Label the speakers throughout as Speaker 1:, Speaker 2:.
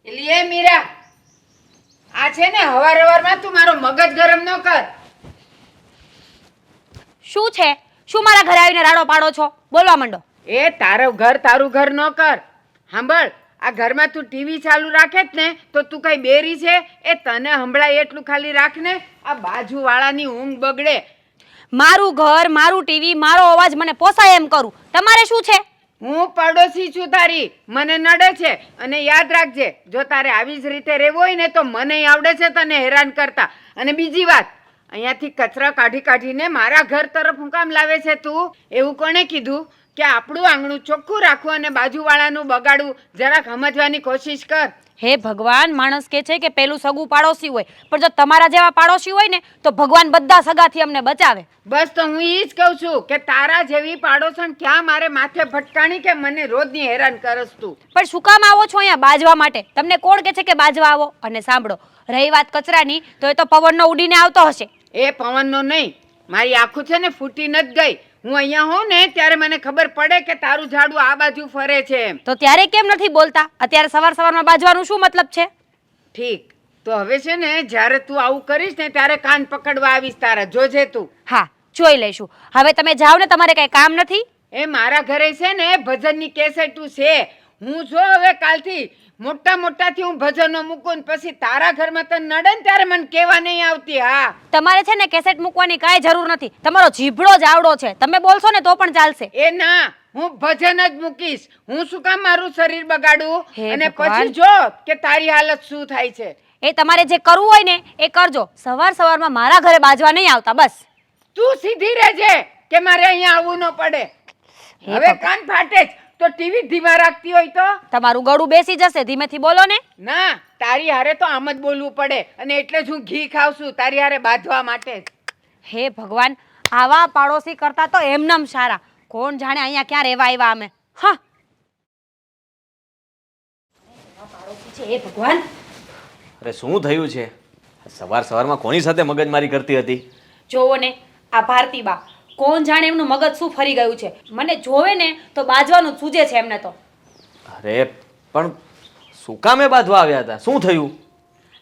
Speaker 1: એલી એ મીરા, આ છે ને હવાર તું મારો મગજ ગરમ ન કર.
Speaker 2: શું છે? શું મારા ઘરે આવીને રાડો પાડો છો? બોલવા માંડો.
Speaker 1: એ તારું ઘર ન કર. સાંભળ, આ ઘરમાં તું ટીવી ચાલુ રાખે જ ને તો તું કઈ બેરી છે? એ તને સંભળાય એટલું ખાલી રાખ ને. આ બાજુવાળાની ઊંઘ બગડે.
Speaker 2: મારું ઘર, મારું ટીવી, મારો અવાજ મને પોસાય એમ કરું. તમારે શું છે?
Speaker 1: હું પડોશી છું તારી, મને નડે છે. અને યાદ રાખજે, જો તારે આવી જ રીતે રહેવું હોય ને તો મને આવડે છે તને હેરાન કરતા. અને બીજી વાત, અહીંયાથી કચરા કાઢીને મારા ઘર તરફ હું કામ લાવે છે તું? એવું કોણે કીધું કે આપણું આંગણું ચોખ્ખું રાખવું અને બાજુવાળાનું બગાડવું? જરાક સમજવાની કોશિશ કર.
Speaker 2: હે ભગવાન, માણસ કે છે કે પેલું સગું પાડોશી હોય, પણ જો તમારા જેવા પાડોશી હોય ને તો ભગવાન બધા સગાથી અમને બચાવે.
Speaker 1: બસ તો હું ઈ જ કહું છું કે તારા જેવી પાડોશણ ક્યાં મારે માથે ભટકાણી કે મને રોજની હેરાન કરસ તું.
Speaker 2: પણ શું કામ આવો છો અહીંયા બાજવા માટે? તમને કોણ કે છે કે બાજવા આવો? અને સાંભળો, રહી વાત કચરાની, તો એ તો પવનનો ઉડીને આવતો હશે.
Speaker 1: એ પવનનો નહીં, મારી આંખો છે ને ફૂટી નથી ગઈ. હું અહીંયા હોઉં ને ત્યારે મને ખબર પડે કે તારું ઝાડુ આ બાજુ ફરે છે એમ.
Speaker 2: તો ત્યારે કેમ નથી બોલતા? અત્યારે સવારમાં બાજવાનું શું મતલબ છે?
Speaker 1: ઠીક, તો હવે છે ને જ્યારે તું આવું કરીશ ને ત્યારે કાન પકડવા આવીશ તારા, જોજે તું.
Speaker 2: હા, જોઈ લઈશું. હવે તમે જાઓ ને, તમારે કઈ કામ નથી?
Speaker 1: એ મારા ઘરે છે ને ભજનની કેસેટું છે. હું જો હવે કાલથી મોટાથી હું ભજનો મૂકું ને પછી તારા ઘરમાં તને નડે ને ત્યારે મને કહેવા નહીં આવતી. હા,
Speaker 2: તમારે છે ને કેસેટ મૂકવાની કાંઈ જરૂર નથી. તમારો જીભડો જ આવડો છે. તમે બોલશો ને તો પણ ચાલશે.
Speaker 1: એ ના, હું ભજન જ મૂકીશ. હું શું કામ મારું શરીર બગાડું?
Speaker 2: હે
Speaker 1: અને
Speaker 2: ભગવાન.
Speaker 1: પછી જો કે તારી હાલત શું થાય છે.
Speaker 2: એ તમારે જે કરવું હોય ને એ કરજો. સવારમાં મારા ઘરે બાજવા નહીં આવતા. બસ
Speaker 1: તું સીધી રહેજે કે મારે અહીંયા આવવું ન પડે. હવે કાન ફાટે જ તો ટીવી ધીમા રાખતી હોય તો?
Speaker 2: તમારું ગળું બેસી જશે. ધીમેથી બોલો ને.
Speaker 1: ના, તારી હારે તો આમ જ બોલવું પડે અને એટલે જ હું ઘી ખાવ છું તારી હારે બાંધવા માટે.
Speaker 2: હે ભગવાન, આવા પાડોશી કરતા તો એમનેમ સારા. કોણ જાણે અહીંયા ક્યાં રહેવા આવ્યા અમે. હા, પાડોશી છે. હે ભગવાન,
Speaker 3: અરે શું થયું છે? સવારમાં કોની સાથે મગજમારી કરતી હતી?
Speaker 2: જોવો ને આ ભારતીબા, કોણ જાણે એમનું મગજ શું ફરી ગયું છે. મને જોવે ને તો બાજવાનું જ સૂજે છે એમને તો.
Speaker 3: અરે પણ શું કામે બાંધવા આવ્યા હતા? શું થયું?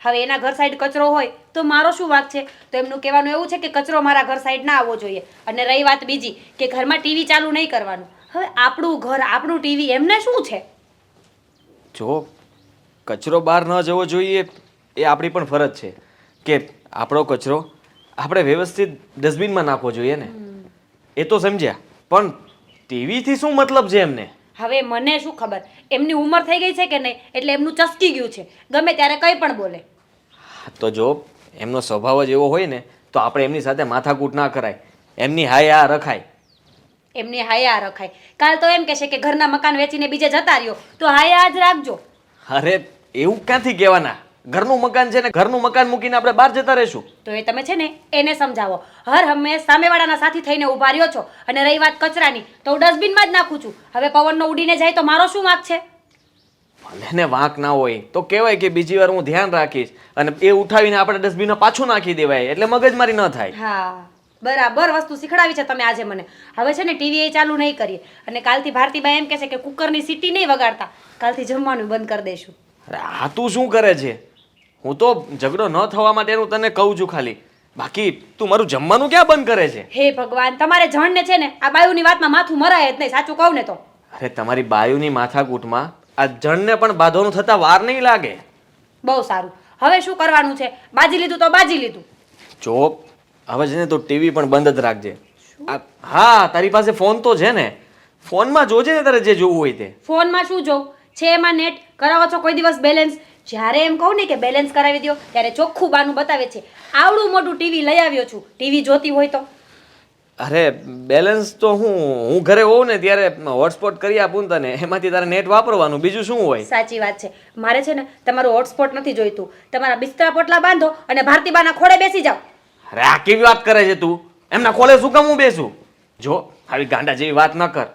Speaker 2: હવે એના ઘર સાઈડ કચરો હોય તો મારો શું વાંક છે? તો એમનું કહેવાનું એવું છે કે કચરો મારા ઘર સાઈડ ના આવવો જોઈએ. અને રહી વાત બીજી કે ઘરમાં ટીવી ચાલુ નહીં કરવાનું. હવે આપણું ઘર, આપણું ટીવી, એમને શું છે?
Speaker 3: જો કચરો બહાર ન જવો જોઈએ એ આપણી પણ ફરજ છે કે આપણો કચરો આપણે વ્યવસ્થિત ડસ્ટબિનમાં નાખવો જોઈએ ને. એ તો સમજ્યા, પણ ટીવીથી શું મતલબ છે એમને?
Speaker 2: હવે મને શું ખબર, એમની ઉંમર થઈ ગઈ છે કે નહીં એટલે એમનું ચસકી ગયું છે. ગમે ત્યારે કંઈ પણ બોલે.
Speaker 3: તો જો એમનો સ્વભાવ જ એવો હોય ને તો આપણે એમની સાથે માથાકૂટ ના કરાય. એમની હાયા રખાય.
Speaker 2: એમની હાયા રખાય. કાલ તો એમ કહેશે કે ઘરના મકાન વેચીને બીજે જતા રહ્યો, તો હાયા જ રાખજો.
Speaker 3: અરે એવું ક્યાંથી કહેવાના? ઘરનું મકાન છે ને ઘરનું મકાન મૂકીને આપણે બહાર જતા રહીશું?
Speaker 2: તો એ તમે છે ને એને સમજાવો. હર હંમેશ સામેવાળાના સાથી થઈને ઊભા રહ્યો છો. અને રહી વાત કચરાની, તો હું ડસ્ટબિનમાં જ નાખું છું. હવે પવનનો ઉડીને જાય તો મારો શું વાંક છે?
Speaker 3: ભલે ને વાંક ના હોય તો કહેવાય કે બીજી વાર હું ધ્યાન રાખીશ અને એ ઉઠાવીને આપણે ડસ્ટબિનમાં પાછું નાખી દેવાય એટલે મગજમારી ન થાય.
Speaker 2: હા, બરાબર વસ્તુ શીખડાવી છે તમે આજે મને. હવે છે ને ટીવી એ ચાલુ નહીં કરીએ. અને કાલથી ભારતીબાઈ એમ કહેશે કે કુકરની સીટી નહીં વગાડતા. કાલથી જમવાનું બંધ કરી દઈશું.
Speaker 3: અરે આ તું શું કરે છે? હું તો ઝઘડો ન થવા માટેનું તને કહું છું ખાલી. બાકી તું મારું જમવાનું ક્યાં બંધ કરે છે?
Speaker 2: હે ભગવાન, તમારે જણને છે ને આ બાયુની વાતમાં માથું મરાય જ નહીં. સાચું કહું ને તો.
Speaker 3: અરે તમારી બાયુની માથાકૂટમાં આ જણને પણ બાંધવાનું થતા વાર નહીં લાગે.
Speaker 2: બહુ સારું. હવે શું કરવાનું છે? બાજી લીધું તો બાજી લીધું.
Speaker 3: જો હવે છે ને તો ટીવી પણ બંધ જ રાખજે. હા, તારી પાસે ફોન તો છે ને, ફોનમાં જોજે ને તારે જે જોવું હોય તે.
Speaker 2: ફોનમાં શું જોઉં છે? એમાં નેટ કરાવો છો કોઈ દિવસ બેલેન્સ? જ્યારે એમ કહું ને કે બેલેન્સ કરાવી દો ત્યારે ચોખ્ખું બાનું બતાવે છે. આવડું મોટું ટીવી લઈ આવ્યો છું. ટીવી જોતી હોય તો.
Speaker 3: અરે બેલેન્સ તો હું ઘરે હોઉં ને ત્યારે હોટસ્પોટ કરી આપું ને તને, એમાંથી તારે નેટ વાપરવાનું, બીજું શું હોય?
Speaker 2: સાચી વાત છે. મારે છે ને તમારું હોટસ્પોટ નથી જોઈતું. તમારા બિસ્તરા પોટલા બાંધો અને ભારતીબાના ખોળે બેસી જાઓ.
Speaker 3: અરે આ કેવી વાત કરે છે તું? એમના ખોળે શું કામ હું બેસું? જો આવી ગાંડા જેવી વાત ન કર.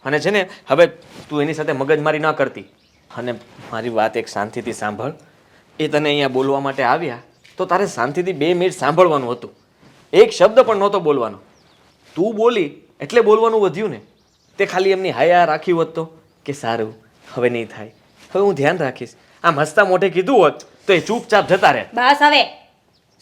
Speaker 3: અને છે ને હવે તું એની સાથે મગજમારી ન કરતી. અને મારી વાત એક શાંતિથી સાંભળ. એ તને અહીંયા બોલવા માટે આવ્યા તો તારે શાંતિથી 2 મિનિટ સાંભળવાનું હતું. એક શબ્દ પણ નહોતો બોલવાનો. તું બોલી એટલે બોલવાનું વધ્યું ને. તે ખાલી એમની હાયા રાખી હોત તો કે સારું હવે નહીં થાય, હવે હું ધ્યાન રાખીશ, આમ હસતા મોઢે કીધું હોત તો એ ચૂપચાપ જતા રહે.
Speaker 2: બસ હવે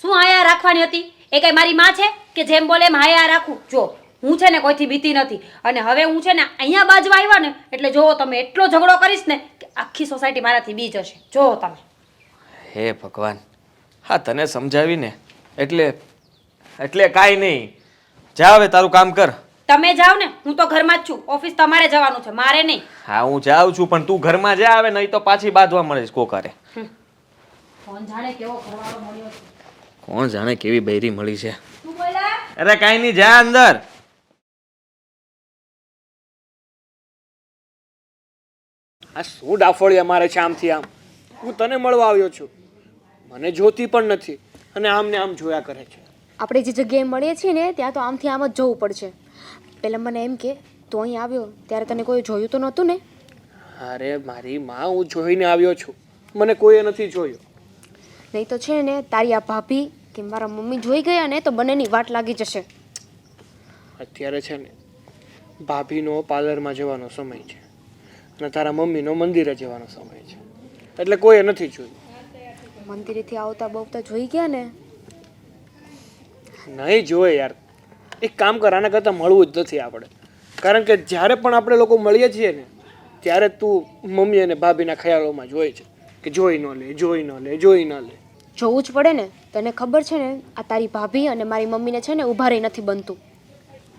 Speaker 2: શું આયા રાખવાની હતી? એ કઈ મારી માં છે કે જેમ બોલે એમ હાયા રાખું? જો હું છે ને કોઈથી બીતી નથી, અને હવે હું છે ને અહીંયા બાજવા આવ્યા ને એટલે જો તમે એટલો ઝઘડો કરીશ ને કે આખી સોસાયટી મારાથી બી જશે. જો તમે.
Speaker 3: હે ભગવાન, હા તને સમજાવીને એટલે કાંઈ નહીં. જા હવે તારું કામ કર.
Speaker 2: તમે જાઓ ને, હું તો ઘરમાં જ છું. ઓફિસ તમારે જવાનું છે, મારે નહીં.
Speaker 3: હા હું જાઉં છું, પણ તું ઘરમાં જા આવે નહીં તો પાછી બાંધવા મળે કોકારે.
Speaker 2: કોણ જાણે કેવો ઘરવાળો મળ્યો છે.
Speaker 3: કોણ જાણે કેવી બૈરી મળી છે.
Speaker 2: શું બોલ્યા?
Speaker 3: અરે કાંઈ નહીં, જા અંદર.
Speaker 4: આ શું ડાફોળી અમારે છે આમથી આમ? હું તને મળવા આવ્યો છું, મને જોતી પણ નથી અને આમને આમ જોયા કરે છે.
Speaker 5: આપણે જે જગ્યાએ મળીએ છીએ ને ત્યાં તો આમથી આમ જ જવું પડશે. પહેલાં મને એમ કે તું અહીં આવ્યો ત્યારે તને કોઈ જોયું તો નહોતું ને?
Speaker 4: અરે મારી માં, હું જોઈને આવ્યો છું, મને કોઈએ નથી જોયો.
Speaker 5: નહીં તો છે ને તારી આ ભાભી કે મારા મમ્મી જોઈ ગયા ને તો બંનેની વાટ લાગી જશે.
Speaker 4: અત્યારે છે ને ભાભીનો પાર્લરમાં જવાનો સમય છે અને તારા મમ્મીનો મંદિરે જવાનો સમય છે, એટલે કોઈએ નથી જોયું.
Speaker 5: મંદિરેથી આવતા બવતા જોઈ ગયા ને?
Speaker 4: નહીં જોયે યાર. એક કામ કર, આના કરતાં મળવું જ નથી આપણે, કારણ કે જ્યારે પણ આપણે લોકો મળીએ છીએ ને ત્યારે તું મમ્મી અને ભાભીના ખ્યાલોમાં જોઈ છે કે જોઈ ન લે, જોઈ ન લે, જોઈ ન લે.
Speaker 5: જોવું જ પડે ને. તને ખબર છે ને આ તારી ભાભી અને મારી મમ્મીને છે ને ઊભા રહી નથી બનતું.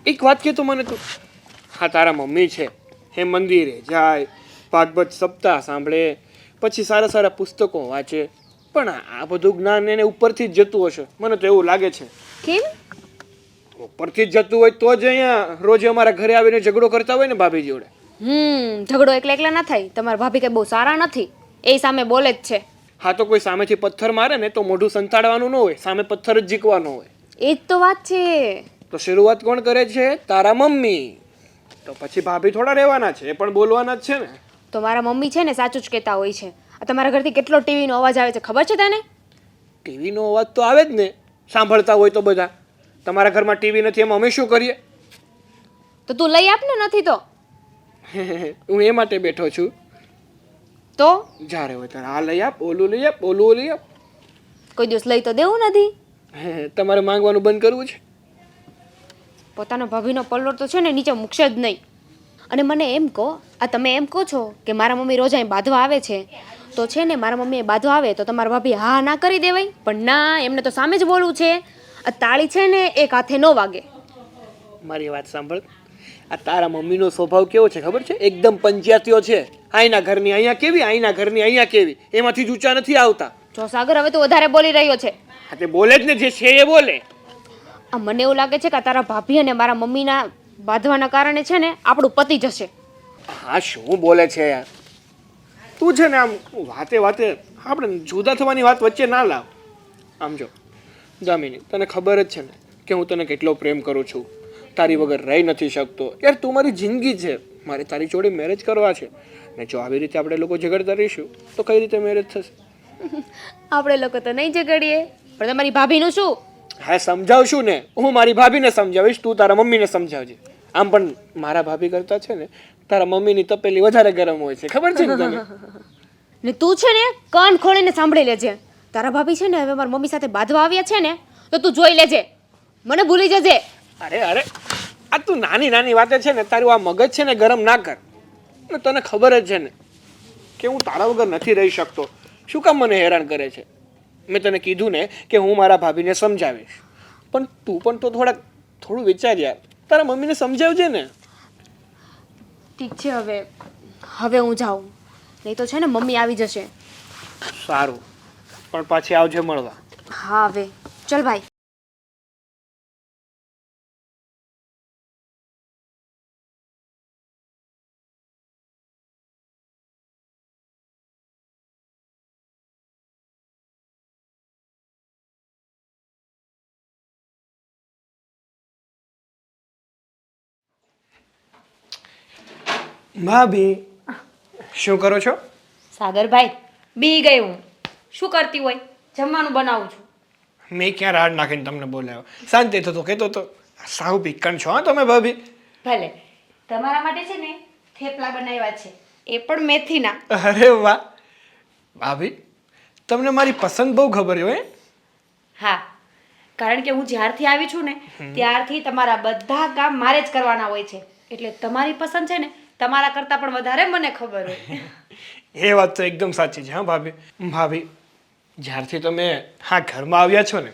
Speaker 4: એક વાત કે તો મને તું, હા તારા મમ્મી છે એ મંદિરે જાય, ભાગવત સપ્તાહ સાંભળે, પછી સારા સારા પુસ્તકો વાંચે, પણ આ બધું જ્ઞાન એને ઉપરથી જ જતું હશે, મને તો એવું લાગે છે.
Speaker 5: કેમ?
Speaker 4: ઉપરથી જ જતું હોય તો જ અહીંયા રોજ અમારા ઘરે આવીને ઝઘડો કરતા હોય ને ભાભી જોડે.
Speaker 5: ઝઘડો એકલા એકલા ના થાય. તમારા ભાભી કઈ બહુ સારા નથી, એ સામે બોલે જ છે.
Speaker 4: હા તો કોઈ સામેથી પથ્થર મારે ને તો મોઢું સંતાડવાનું ન હોય, સામે પથ્થર જ ઝીકવાનો હોય.
Speaker 5: એ જ તો વાત છે.
Speaker 4: તો શરૂઆત કોણ કરે છે? તારા મમ્મી. તો પછી ભાભી થોડા રહેવાના છે, એ પણ બોલવાના જ છે ને.
Speaker 5: તો મારા મમ્મી છે ને સાચું જ કહેતા હોય છે. આ તમારા ઘરથી કેટલો ટીવીનો અવાજ આવે છે ખબર છે તને?
Speaker 4: ટીવીનો અવાજ તો આવે જ ને, સાંભળતા હોય તો બધા. તમારા ઘરમાં ટીવી નથી એમાં અમે શું કરીએ?
Speaker 5: તો તું લઈ આપ ને. નથી તો
Speaker 4: હું એ માટે બેઠો છું.
Speaker 5: તો
Speaker 4: જ્યારે હોય ત્યારે આ લઈ આપ, ઓલું લઈ આપ, ઓલું લઈ આપ.
Speaker 5: કોઈ દિવસ લઈ તો દેવું નથી.
Speaker 4: તમારે માંગવાનું બંધ કરવું છે?
Speaker 5: પોતાના ભાભીનો પલ્લો તો છે ને નીચે મૂકશે જ નહીં. અને મને એમ કહો, આ તમે એમ કહો છો કે મારા મમ્મી રોજ અહીં બાંધવા આવે છે, તો છે ને મારા મમ્મી બાંધવા આવે તો તમારા ભાભી હા ના કરી દેવાય? પણ ના, એમને તો સામે જ બોલવું છે. આ તાળી છે ને એક હાથે ન વાગે.
Speaker 4: મારી વાત સાંભળ, આ તારા મમ્મીનો સ્વભાવ કેવો છે ખબર છે? એકદમ પંચાયતીઓ છે. આઈના ઘરની અહીંયા કેવી, આઈના ઘરની અહીંયા કેવી, એમાંથી જ ઊંચા નથી આવતા.
Speaker 5: જો સાગર, હવે તું વધારે બોલી રહ્યો છે.
Speaker 4: હા તે બોલે જ ને, જે છે એ બોલે.
Speaker 5: આ મને એવું લાગે છે કે આ તારા ભાભી અને મારા મમ્મીના બાંધવાના કારણે છે ને આપણું પતી જશે.
Speaker 4: હા શું બોલે છે યાર તું? છે ને આમ વાતે વાતે આપણે જુદા થવાની વાત વચ્ચે ના લાવ. આમ જો દામિની, તને ખબર જ છે ને કે હું તને કેટલો પ્રેમ કરું છું, તારી વગર રહી નથી શકતો યાર. તું મારી જિંદગી છે, મારે તારી જોડે મેરેજ કરવા છે, ને જો આવી રીતે આપણે લોકો ઝઘડતા રહીશું તો કઈ રીતે મેરેજ થશે?
Speaker 5: આપણે લોકો તો નહીં ઝઘડીએ, પણ તમારી ભાભીનું શું?
Speaker 4: હા સમજાવશું ને, હું મારી ભાભીને સમજાવીશ, તું તારા મમ્મીને સમજાવજે. આમ પણ મારા ભાભી કરતા છે ને તારા મમ્મીની તપેલી વધારે ગરમ હોય છે, ખબર છે ને તને?
Speaker 5: ને તું છે ને કાન ખોલીને સાંભળી લેજે. તારા ભાભી છે ને હવે મારી મમ્મી સાથે બાંધવા આવ્યા છે ને તો તું જોઈ લેજે, મને ભૂલી જજે.
Speaker 4: અરે અરે, આ તું નાની નાની વાતે છે ને તારું આ મગજ છે ને ગરમ ના કર. ને તને ખબર જ છે ને કે હું તારા વગર નથી રહી શકતો. શું કામ મને હેરાન કરે છે? મેં તને કીધું ને કે હું મારા ભાભીને સમજાવીશ, પણ તું પણ તો થોડું વિચાર યાર. તારા મમ્મીને સમજાવજે ને.
Speaker 5: ઠીક છે, હવે હું જાઉં, નહીં તો છે ને મમ્મી આવી જશે.
Speaker 4: સારું, પણ પાછી આવજે મળવા.
Speaker 5: હા હવે ચલ ભાઈ.
Speaker 4: ભાભી શું કરો છો?
Speaker 2: સાગરભાઈ, બી ગઈ હું. શું કરતી હોય? જમવાનું બનાવું છું.
Speaker 4: મેં ક્યાં રાડ નાખીને તમને બોલાવ્યો? શાંતિ થતો કહેતો તો. સાવ ભીકણ છો હા તમે ભાભી.
Speaker 2: ભલે, તમારા માટે છે ને થેપલા બનાવ્યા છે, એ પણ મેથીના.
Speaker 4: અરે વાહ, ભાભી તમને મારી પસંદ બહુ ખબર હોય.
Speaker 2: હા, કારણ કે હું જ્યારથી આવી છું ને ત્યારથી તમારા બધા કામ મારે જ કરવાના હોય છે, એટલે તમારી પસંદ છે ને તમારા કરતાં પણ વધારે મને ખબર હોય.
Speaker 4: એ વાત તો એકદમ સાચી છે. હા ભાભી. ભાભી જ્યારથી તમે આ ઘરમાં આવ્યા છો ને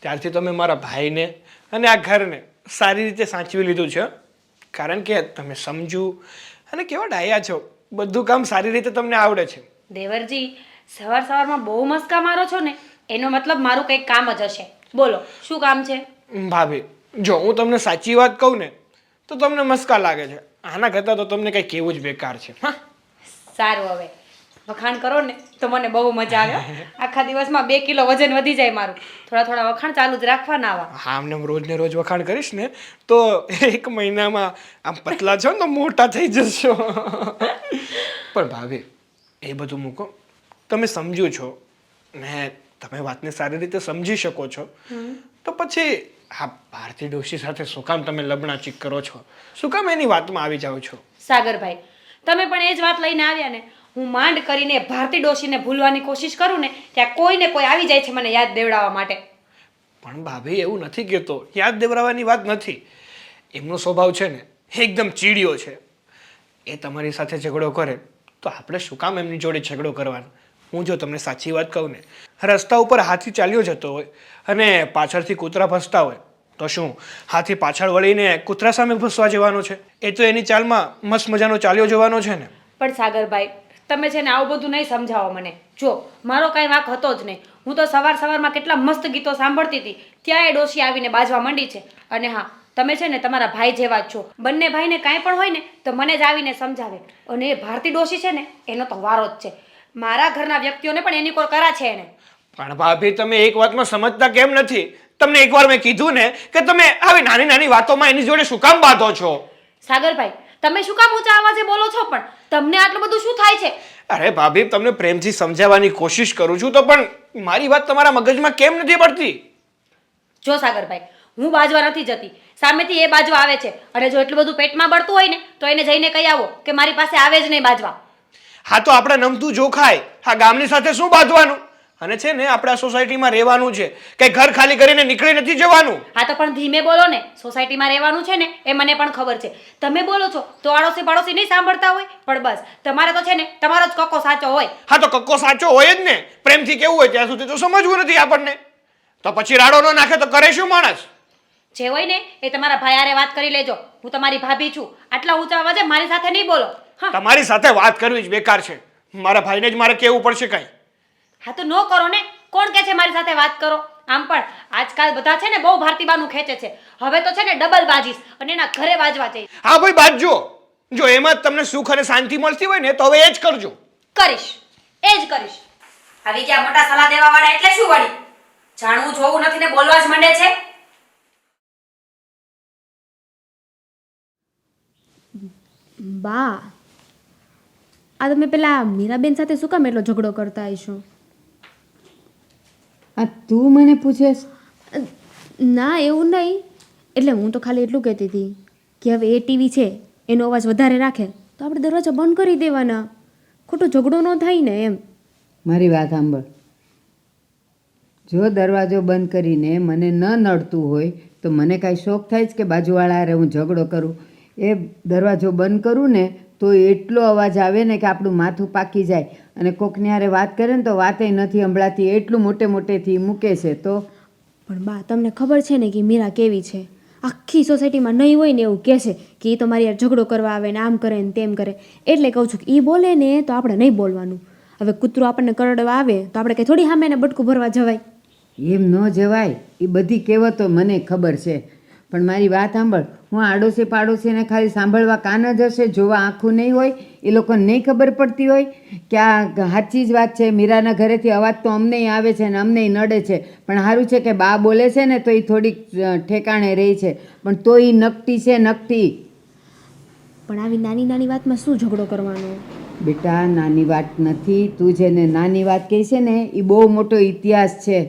Speaker 4: ત્યારથી તમે મારા ભાઈને અને આ ઘરને સારી રીતે સાચવી લીધું છે. કારણ કે તમે સમજુ અને કેવા ડાયા છો, બધું કામ સારી રીતે તમને આવડે છે.
Speaker 2: દેવરજી, સવાર સવારમાં બહુ મસ્કા મારો છો ને એનો મતલબ મારું કંઈક કામ જ હશે. બોલો શું કામ છે?
Speaker 4: ભાભી જો હું તમને સાચી વાત કહું ને તો તમને મસ્કા લાગે છે, આના કરતાં તો તમને કંઈ કહેવું જ બેકાર છે. હા
Speaker 2: સારું, હવે વખાણ કરો ને તો મને બહુ મજા આવે હો. આખા દિવસમાં 2 કિલો વજન વધી જાય મારું. થોડા થોડા વખાણ ચાલુ જ રાખવાના આવા.
Speaker 4: હા આમને રોજ ને રોજ વખાણ કરીશ ને તો 1 મહિનામાં આમ પતલા છો ને તો મોટા થઈ જશો. પણ ભાભી એ બધું મૂકો, તમે સમજો છો ને તમે વાતને સારી રીતે સમજી શકો છો તો પછી આ ભારતી ડોશી સાથે શું કામ તમે લબણાચીક કરો છો? શું કામ એની વાતમાં આવી જાઓ છો?
Speaker 2: સાગરભાઈ, તમે પણ એ જ વાત લઈને આવ્યા ને. હું માંડ કરીને ભારતી ડોશીને ભૂલવાની કોશિશ કરું ને ત્યાં કોઈને કોઈ આવી જાય છે મને યાદ દેવડાવવા માટે.
Speaker 4: પણ ભાભી એવું નથી કહેતો, યાદ દેવડાવવાની વાત નથી. એમનો સ્વભાવ છે ને એકદમ ચીડિયો છે. એ તમારી સાથે ઝઘડો કરે તો આપણે શું કામ એમની જોડે ઝઘડો કરવાનો? હું જો તમને સાચી વાત કહું ને, રસ્તા ઉપર હાથી ચાલ્યો જતો હોય અને પાછળથી કૂતરા ફસતા હોય તો શું હાથી પાછળ વળીને કૂતરા સામે ફસવા જવાનો છે? એ તો એની ચાલમાં મસ્ત મજાનો ચાલ્યો જવાનો છે ને.
Speaker 2: પણ સાગરભાઈ, તમે છે ને આવું બધું નહીં સમજાવો મને. જો મારો કાંઈ વાંક હતો જ નહીં. હું તો સવાર સવારમાં કેટલા મસ્ત ગીતો સાંભળતી હતી ત્યાં એ ડોશી આવીને બાજવા માંડી છે. અને હા, તમે છે ને તમારા ભાઈ જેવા જ છો. બંને ભાઈને કાંઈ પણ હોય ને તો મને જ આવીને સમજાવે. અને એ ભારતી ડોશી છે ને એનો તો વારો જ છે. મારા ઘરના વ્યક્તિઓને પણ એની કોર કરા છે એને.
Speaker 4: પણ ભાભી તમે એક વાતમાં સમજતા કેમ નથી? તમને એકવાર મેં કીધું ને કે તમે આવી નાની નાની વાતોમાં એની જોડે શું કામ બાંધો છો?
Speaker 2: સાગરભાઈ, તમે શું કામ ઊંચા અવાજે બોલો છો? પણ તમને આટલું બધું શું થાય છે?
Speaker 4: અરે ભાભી તમને પ્રેમથી સમજાવવાની કોશિશ કરું છું તો પણ મારી વાત તમારા મગજમાં કેમ નથી પડતી?
Speaker 2: જો સાગરભાઈ, હું બાજવા નથી જતી, સામેથી એ બાજવા આવે છે. અને જો એટલું બધું પેટમાં બળતું હોય ને તો એને જઈને કહી આવો કે મારી પાસે આવે જ નહીં બાજવા.
Speaker 4: હા તો આપણે નમતું જોખાય, હા ગામની સાથે શું બાંધવાનું? અને છે ને આપણે આ સોસાયટીમાં રહેવાનું છે, કઈ ઘર ખાલી કરીને નીકળી નથી જવાનું.
Speaker 2: હા તો પણ ધીમે બોલો ને. સોસાયટીમાં રહેવાનું છે ને એ મને પણ ખબર છે. તમે બોલો છો તો આડોશી પાડોશી નહીં સાંભળતા હોય. પણ બસ તમારે તો છે ને તમારો જ કક્કો સાચો હોય.
Speaker 4: હા તો કક્કો સાચો હોય જ ને. પ્રેમથી કેવું હોય ત્યાં સુધી તો સમજવું નથી આપણને. તો પછી રાડો ન નાખે તો કરે શું માણસ?
Speaker 2: જે હોય ને એ તમારા ભાઈ હારે વાત કરી લેજો. હું તમારી ભાભી છું. આટલા ઊંચા અવાજે મારી સાથે નહીં બોલો. હા
Speaker 4: તમારી સાથે વાત કરવી જ બેકાર છે. મારા ભાઈને જ મારે કહેવું પડશે કઈ.
Speaker 2: હા તો નો કરો ને. કોણ કહે છે મારી સાથે વાત કરો? આમ પણ આજકાલ બધા છે ને બહુ ભારતીબાનું ખેંચે છે. હવે તો છે ને ડબલ બાજીસ અને એના ઘરે બાજવા જઈશ.
Speaker 4: હા ભાઈ બાજજો. જો એમાં જ તમને સુખ અને શાંતિ મળતી હોય ને તો હવે એ જ કરજો.
Speaker 2: કરીશ, એ જ કરીશ. આવી ગયા મોટા સલાહ દેવા વાળા એટલે શું વળી? જાણવું જોવું નથી ને બોલવા જ માંડે છે.
Speaker 5: બા, આ તમે પેલા મીરાબેન સાથે શું કામ એટલો ઝઘડો કરતા હશો?
Speaker 1: આ તું મને પૂછેશ?
Speaker 5: ના એવું નહીં, એટલે હું તો ખાલી એટલું કહેતી હતી કે હવે એ ટીવી છે એનો અવાજ વધારે રાખે તો આપણે દરવાજા બંધ કરી દેવાના, ખોટો ઝઘડો ન થાય ને એમ.
Speaker 1: મારી વાત સાંભળ. જો દરવાજો બંધ કરીને મને ન નડતું હોય તો મને કાંઈ શોખ થાય જ કે બાજુવાળા હારે હું ઝઘડો કરું? એ દરવાજો બંધ કરું ને તો એટલો અવાજ આવે ને કે આપણું માથું પાકી જાય. અને કોકની હારે વાત કરે ને તો વાતે નથી સંભળાતી, એટલું મોટેથી મૂકે છે. તો
Speaker 5: પણ બા તમને ખબર છે ને કે મીરા કેવી છે? આખી સોસાયટીમાં નહીં હોય ને એવું કહેશે કે એ તો મારી યાર ઝઘડો કરવા આવે ને આમ કરે ને તેમ કરે. એટલે કહું છું કે એ બોલે ને તો આપણે નહીં બોલવાનું. હવે કૂતરું આપણને કરડવા આવે તો આપણે કંઈ થોડી સામે એને બટકું ભરવા જવાય?
Speaker 1: એમ ન જવાય. એ બધી કહેવતો મને ખબર છે, પણ મારી વાત સાંભળ. હું આડોશી પાડોશીને ખાલી સાંભળવા કાન જ હશે, જોવા આંખું નહીં હોય? એ લોકોને નહીં ખબર પડતી હોય કે આ સાચી જ વાત છે? મીરાના ઘરેથી અવાજ તો અમનેય આવે છે ને અમનેય નડે છે, પણ સારું છે કે બા બોલે છે ને તો એ થોડીક ઠેકાણે રહી છે, પણ તો એ નકટી છે, નકટી.
Speaker 5: પણ આવી નાની નાની વાતમાં શું ઝઘડો કરવાનો?
Speaker 1: બેટા નાની વાત નથી. તું જેને નાની વાત કહે છે ને એ બહુ મોટો ઇતિહાસ છે.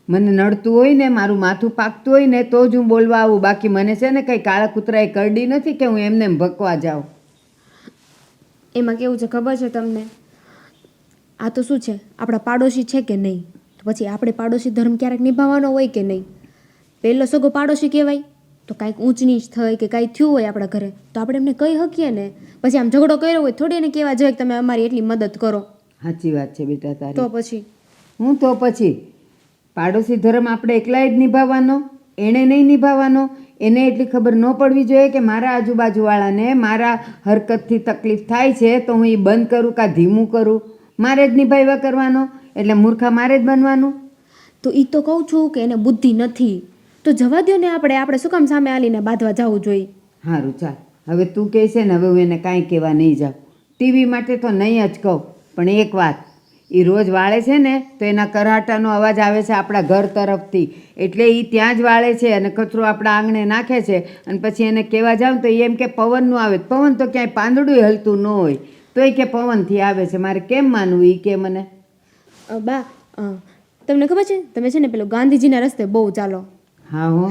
Speaker 1: મને નડતું હોય ને, મારું માથું પાકતું હોય ને તો જ હું બોલવા આવું. બાકી મને છે ને કંઈ કાળા કૂતરાએ કરડી નથી કે હું એમને ભકવા જાઉં.
Speaker 5: એમાં કેવું છે ખબર છે તમને? આ તો શું છે, આપણા પાડોશી છે કે નહીં, તો પછી આપણે પાડોશી ધર્મ ક્યારેક નિભાવવાનો હોય કે નહીં. પહેલો સગો પાડોશી કહેવાય, તો કાંઈક ઊંચ નીચ થઈ કે કાંઈ થયું હોય આપણા ઘરે તો આપણે એમને કહી શકીએ ને. પછી આમ ઝઘડો કર્યો હોય થોડી એને કહેવા જોઈએ કે તમે અમારી એટલી મદદ કરો.
Speaker 1: સાચી વાત છે બેટા તારી.
Speaker 5: તો પછી
Speaker 1: હું તો પછી પાડોશી ધર્મ આપણે એકલા જ નિભાવવાનો, એણે નહીં નિભાવવાનો. એને એટલી ખબર ન પડવી જોઈએ કે મારા આજુબાજુવાળાને મારા હરકતથી તકલીફ થાય છે તો હું એ બંધ કરું કાં ધીમું કરું. મારે જ નિભાવ્યા કરવાનો, એટલે મૂર્ખા મારે જ બનવાનું.
Speaker 5: તો એ તો કહું છું કે એને બુદ્ધિ નથી, તો જવા દો ને. આપણે શું કામ સામે આલીને બાંધવા જવું જોઈએ?
Speaker 1: સારું ચાલ, હવે તું કહે છે ને, હવે હું એને કાંઈ કહેવા નહીં જાઉં. ટીવી માટે તો નહીં જ કહું, પણ એક વાત, એ રોજ વાળે છે ને તો એના કરાટાનો અવાજ આવે છે આપણા ઘર તરફથી, એટલે એ ત્યાં જ વાળે છે અને કચરો આપણા આંગણે નાખે છે. અને પછી એને કહેવા જાઉં તો એમ કે પવનનું આવે. પવન તો ક્યાંય પાંદડું હલતું ન હોય તો એ કે પવનથી આવે છે. મારે કેમ માનવું એ કે મને?
Speaker 5: બા તમને ખબર છે, તમે છે ને પેલો ગાંધીજીના રસ્તે બહુ ચાલો.
Speaker 1: હા હો,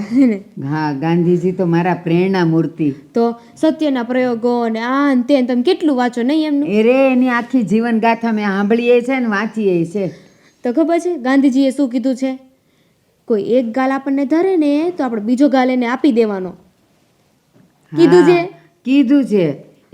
Speaker 1: હા, ગાંધીજી તો મારા પ્રેરણા મૂર્તિ.
Speaker 5: તો સત્યના પ્રયોગો ને આ ને તે ને તમે કેટલું વાંચો નહીં એમનું?
Speaker 1: એ રે એની આખી જીવન ગાથા મેં સાંભળીએ છે ને વાંચીએ છે.
Speaker 5: તો ખબર છે ગાંધીજીએ શું કીધું છે? કોઈ એક ગાલ આપણને ધરે ને તો આપણે બીજો ગાલ એને આપી દેવાનો કીધું છે.
Speaker 1: કીધું છે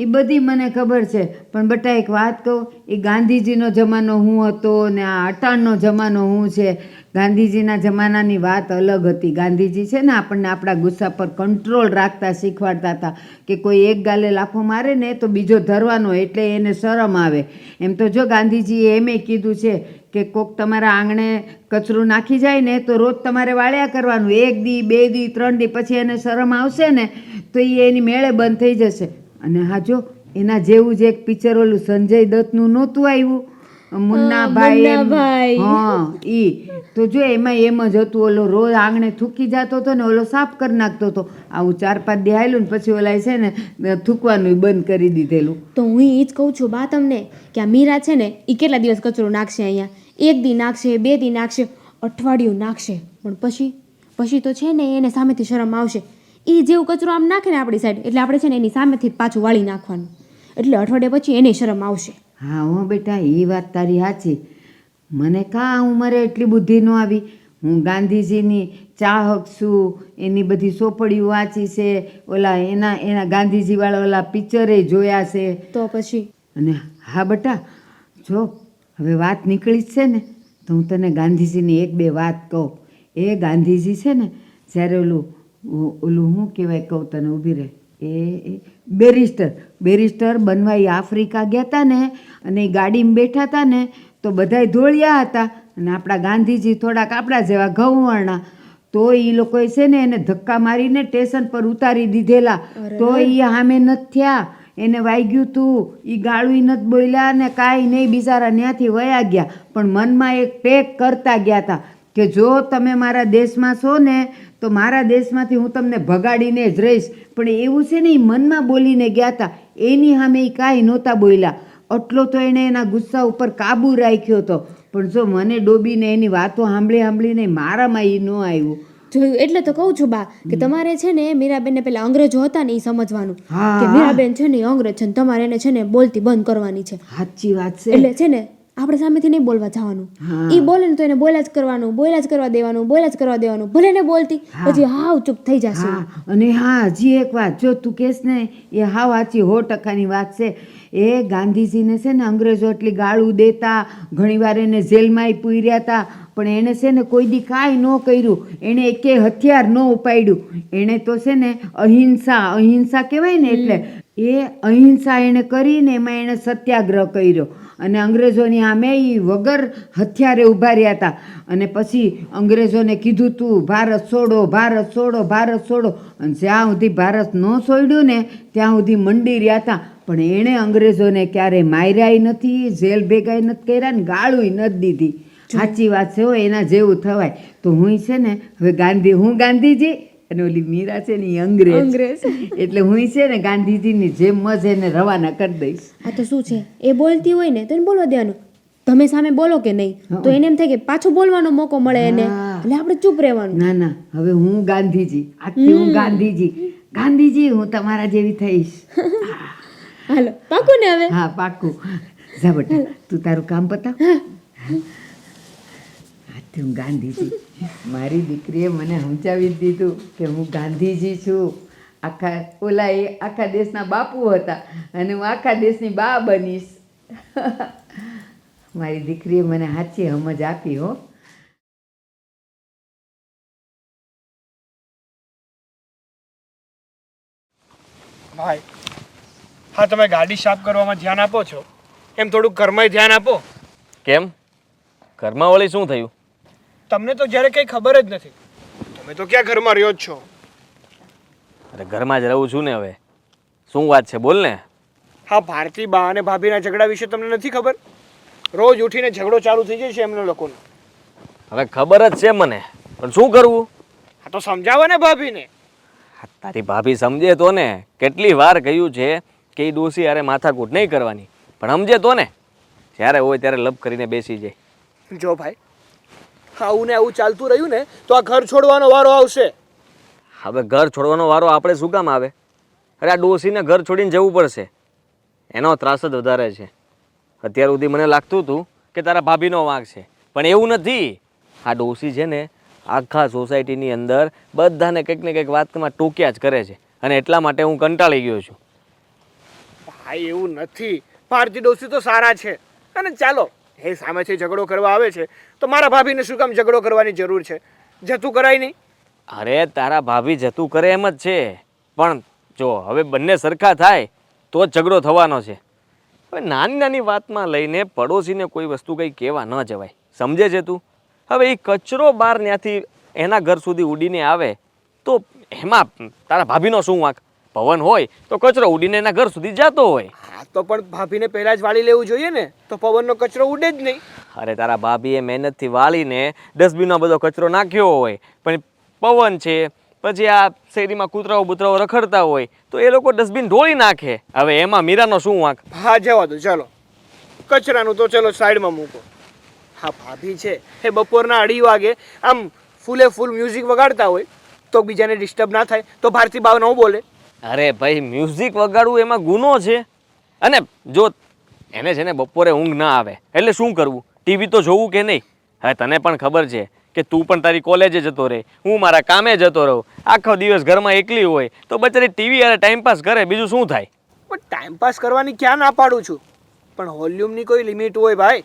Speaker 1: એ બધી મને ખબર છે, પણ બટા એક વાત કહું, એ ગાંધીજીનો જમાનો હું હતો ને આ અટાણનો જમાનો હું છે. ગાંધીજીના જમાનાની વાત અલગ હતી. ગાંધીજી છે ને આપણને આપણા ગુસ્સા પર કંટ્રોલ રાખતા શીખવાડતા હતા કે કોઈ એક ગાલે લાફો મારે ને તો બીજો ધરવાનો, એટલે એને શરમ આવે. એમ તો જો ગાંધીજીએ એમે કીધું છે કે કોક તમારા આંગણે કચરું નાખી જાય ને તો રોજ તમારે વાળ્યા કરવાનું. 1 દી 2 દી 3 દી પછી એને શરમ આવશે ને તો એ એની મેળે બંધ થઈ જશે. અને હા જો એના જેવું જ એક પિક્ચર ઓલું સંજય દત્તનું નહોતું આવ્યું, મુન્નાભાઈ. હા, ઈ તો જો એમાં એમ જ હતું, ઓલો રોજ આંગણે થૂકી જતો હતો ને ઓલો સાફ કરી નાખતો હતો. આવું 4-5 દી હાલ્યું ને પછી ઓલા છે ને થૂકવાનું બંધ કરી દીધેલું.
Speaker 5: તો હું એ જ કહું છું બા તમને કે આ મીરા છે ને એ કેટલા દિવસ કચરો નાખશે અહીંયા? 1 દી નાખશે, 2 દી નાખશે, અઠવાડિયું નાખશે, પણ પછી તો છે ને એને સામેથી શરમ આવશે. એ જેવું કચરો આમ નાખે ને આપણી સાઈડ એટલે આપણે છે ને એની સામેથી પાછું વાળી નાખવાનું, એટલે અઠવાડિયા પછી એને શરમ આવશે.
Speaker 1: હા હો બેટા, એ વાત તારી સાચી. મને કાં ઉંમરે એટલી બુદ્ધિ ન આવી. હું ગાંધીજીની ચાહક છું, એની બધી ચોપડીઓ વાંચી છે, ઓલા એના ગાંધીજીવાળા ઓલા પિક્ચરે જોયા છે.
Speaker 5: તો પછી
Speaker 1: અને હા બેટા, જો હવે વાત નીકળી જ છે ને તો હું તને ગાંધીજીની 1-2 વાત કહું. એ ગાંધીજી છે ને જ્યારે ઓલું શું કહેવાય કહું તને, ઊભી રહે, એ બેરિસ્ટર બનવા એ આફ્રિકા ગયા હતા ને અને એ ગાડીમાં બેઠા હતા ને તો બધાય ધોળિયા હતા અને આપણા ગાંધીજી થોડાક આપણા જેવા ઘઉંવર્ણા. તો એ લોકોએ છે ને એને ધક્કા મારીને સ્ટેશન પર ઉતારી દીધેલા. તો એ સામે નથી થયા, એને વાગ્યું તું, એ ગાળું નથી બોલ્યા ને કાંઈ નહીં, બિચારા ત્યાંથી વયા ગયા. પણ મનમાં એક ટેક કરતા ગયા હતા કે જો તમે મારા દેશમાં છો ને તો મારા દેશમાંથી હું તમને ભગાડીને જ રહીશ. પણ એવું છે ને એ મનમાં બોલીને ગયા હતા, એની સામે એ કાંઈ નહોતા બોલ્યા. એટલો તો એણે એના ગુસ્સા ઉપર કાબુ રાખ્યો હતો. પણ જો મને ડોબીને એની વાતો સાંભળીને મારામાં એ ન આવ્યું.
Speaker 5: જોયું એટલે તો કહું છું બા કે તમારે છે ને મીરાબેનને પેલા અંગ્રેજો હતા ને એ સમજવાનું કે મીરાબેન છે ને અંગ્રેજ છે ને તમારે એને છે ને બોલતી બંધ કરવાની છે.
Speaker 1: સાચી વાત છે.
Speaker 5: એટલે છે ને આપણે સામેથી નહીં બોલવા જવાનું. ઈ બોલે ને તો એને બોલ્યા જ કરવાનું, બોલ્યા જ કરવા દેવાનું, ભલે ને બોલતી પછી હાવ ચૂપ થઈ જશે.
Speaker 1: અને હા, હજી એક વાત જો તું કહેશ ને એ હાવ સાચી 100% વાત છે. એ ગાંધીજીને છે ને અંગ્રેજો એટલી ગાળું દેતા, ઘણીવાર એને જેલમાંય પૂર્યા હતા, પણ એણે છે ને કોઈ દી કાંઈ ન કર્યું, એણે એકે હથિયાર ન ઉપાડ્યું. એણે તો છે ને અહિંસા કહેવાય ને, એટલે એ અહિંસા એણે કરીને એમાં એણે સત્યાગ્રહ કર્યો અને અંગ્રેજોની સામે એ વગર હથિયારે ઊભા રહ્યા હતા. અને પછી અંગ્રેજોને કીધું તું ભારત છોડો, ભારત છોડો, ભારત છોડો, અને જ્યાં સુધી ભારત ન છોડ્યું ને ત્યાં સુધી મંડી રહ્યા હતા. પણ એણે અંગ્રેજોને ક્યારેય માર્યાય નથી, જેલ ભેગાય નથી કર્યા ને ગાળુંય નથી દીધી. સાચી વાત છે હો, એના જેવું થવાય. તો હું છે ને હવે હું ગાંધીજી અને ઓલી મીરા છે ને એ અંગ્રેજ, એટલે હું છે ને ગાંધીજીની જેમ જ એને રવાના કરી દઈશ.
Speaker 5: આ તો શું છે, એ બોલતી હોય ને તો એને બોલવા દેવાનું. તમે સામે બોલો કે નહીં તો એને એમ થાય કે પાછો બોલવાનો મોકો મળે એને, એટલે આપણે ચૂપ રહેવાનું.
Speaker 1: ના હવે હું ગાંધીજી, આખી હું ગાંધીજી હું તમારા જેવી થઈશ.
Speaker 5: હાલો પાકું ને હવે?
Speaker 1: હા પાકું. જા બેટા તું તારું કામ બતાવ. આજથી હું ગાંધીજી. મારી દીકરીએ મને સમજાવી દીધું કે હું ગાંધીજી છું. ઓલા એ આખા દેશના બાપુ હતા અને હું આખા દેશની બા બનીશ. મારી દીકરીએ મને સાચી સમજ આપી હો.
Speaker 4: ભાઈ હા, તમે ગાડી સાફ કરવામાં ધ્યાન આપો છો એમ થોડુંક ઘરમાં ધ્યાન આપો.
Speaker 3: કેમ ઘરમાં વળી શું થયું?
Speaker 4: તમને તો જ્યારે કંઈ ખબર જ નથી. તમે તો ક્યાં ઘરમાં રહ્યો જ છો?
Speaker 3: અરે ઘરમાં જ રહું છું ને. હવે શું વાત છે બોલ ને.
Speaker 4: હા, ભારતી બા અને ભાભીના ઝઘડા વિશે તમને નથી ખબર? રોજ ઉઠીને ઝઘડો ચાલુ થઈ જાય છે એમના લોકોનો.
Speaker 3: હવે ખબર જ છે મને, પણ શું કરવું?
Speaker 4: હા તો સમજાવો ને ભાભીને.
Speaker 3: તારી ભાભી સમજે તો ને. કેટલી વાર કહ્યું છે કે એ ડોસી યારે માથાકૂટ નહીં કરવાની, પણ સમજે તો ને. જ્યારે હોય ત્યારે લપ કરીને બેસી જાય.
Speaker 4: જો ભાઈ, આવું ને આવું ચાલતું રહ્યું ને તો આ ઘર છોડવાનો વારો આવશે.
Speaker 3: હવે ઘર છોડવાનો વારો આપણે શું કામ આવે? અરે આ ડોસીને ઘર છોડીને જવું પડશે. એનો ત્રાસ જ વધારે છે. અત્યાર સુધી મને લાગતું હતું કે તારા ભાભીનો વાંક છે, પણ એવું નથી. આ ડોસી છે ને આખા સોસાયટીની અંદર બધાને કંઈક ને કંઈક વાતમાં ટોક્યા જ કરે છે, અને એટલા માટે હું કંટાળી ગયો છું.
Speaker 4: ભાઈ એવું નથી. ભારતી ડોસી તો સારા છે. અને ચાલો એ સામેથી ઝઘડો કરવા આવે છે તો મારા ભાભીને શું કામ ઝઘડો કરવાની જરૂર છે? જતું કરાય નહીં.
Speaker 3: અરે તારા ભાભી જતું કરે એમ જ છે, પણ જો હવે બંને સરખા થાય તો જ ઝઘડો થવાનો છે. હવે નાની નાની વાતમાં લઈને પડોશીને કોઈ વસ્તુ કંઈ કહેવા ન જવાય. સમજે છે તું? હવે એ કચરો બહાર ત્યાંથી એના ઘર સુધી ઉડીને આવે તો એમાં તારા ભાભીનો શું વાંક? પવન હોય તો કચરો ઉડીને એના ઘર સુધી જતો હોય.
Speaker 4: હા તો પણ ભાભીને પહેલા જ વાળી લેવું જોઈએ ને, તો પવનનો કચરો ઉડે જ નહીં.
Speaker 3: અરે તારા ભાભીએ મહેનતથી વાળીને ડસ્ટબિનમાં બધો કચરો નાખ્યો હોય, પણ પવન છે પછી આ શેરીમાં કૂતરાઓ બૂતરાઓ રખડતા હોય તો એ લોકો ડસ્ટબિન ઢોળી નાખે. હવે એમાં મીરાનો શું વાંક?
Speaker 4: હા જવા દો, ચાલો કચરાનું તો ચલો સાઈડમાં મૂકો. હા ભાભી છે એ બપોરના 2:30 વાગે આમ ફૂલ મ્યુઝિક વગાડતા હોય તો બીજાને ડિસ્ટર્બ ના થાય તો ભારતી બાવ ન બોલે.
Speaker 3: અરે ભાઈ મ્યુઝિક વગાડવું એમાં ગુનો છે? અને જો એને છે ને બપોરે ઊંઘ ના આવે એટલે શું કરવું? ટીવી તો જોવું કે નહીં? હવે તને પણ ખબર છે કે તું પણ તારી કોલેજે જતો રહે, હું મારા કામે જતો રહું, આખો દિવસ ઘરમાં એકલી હોય તો બચારી ટીવી યારે ટાઈમપાસ કરે, બીજું શું થાય?
Speaker 4: પણ ટાઈમપાસ કરવાની ક્યાં ના પાડું છું, પણ વોલ્યુમની કોઈ લિમિટ હોય ભાઈ.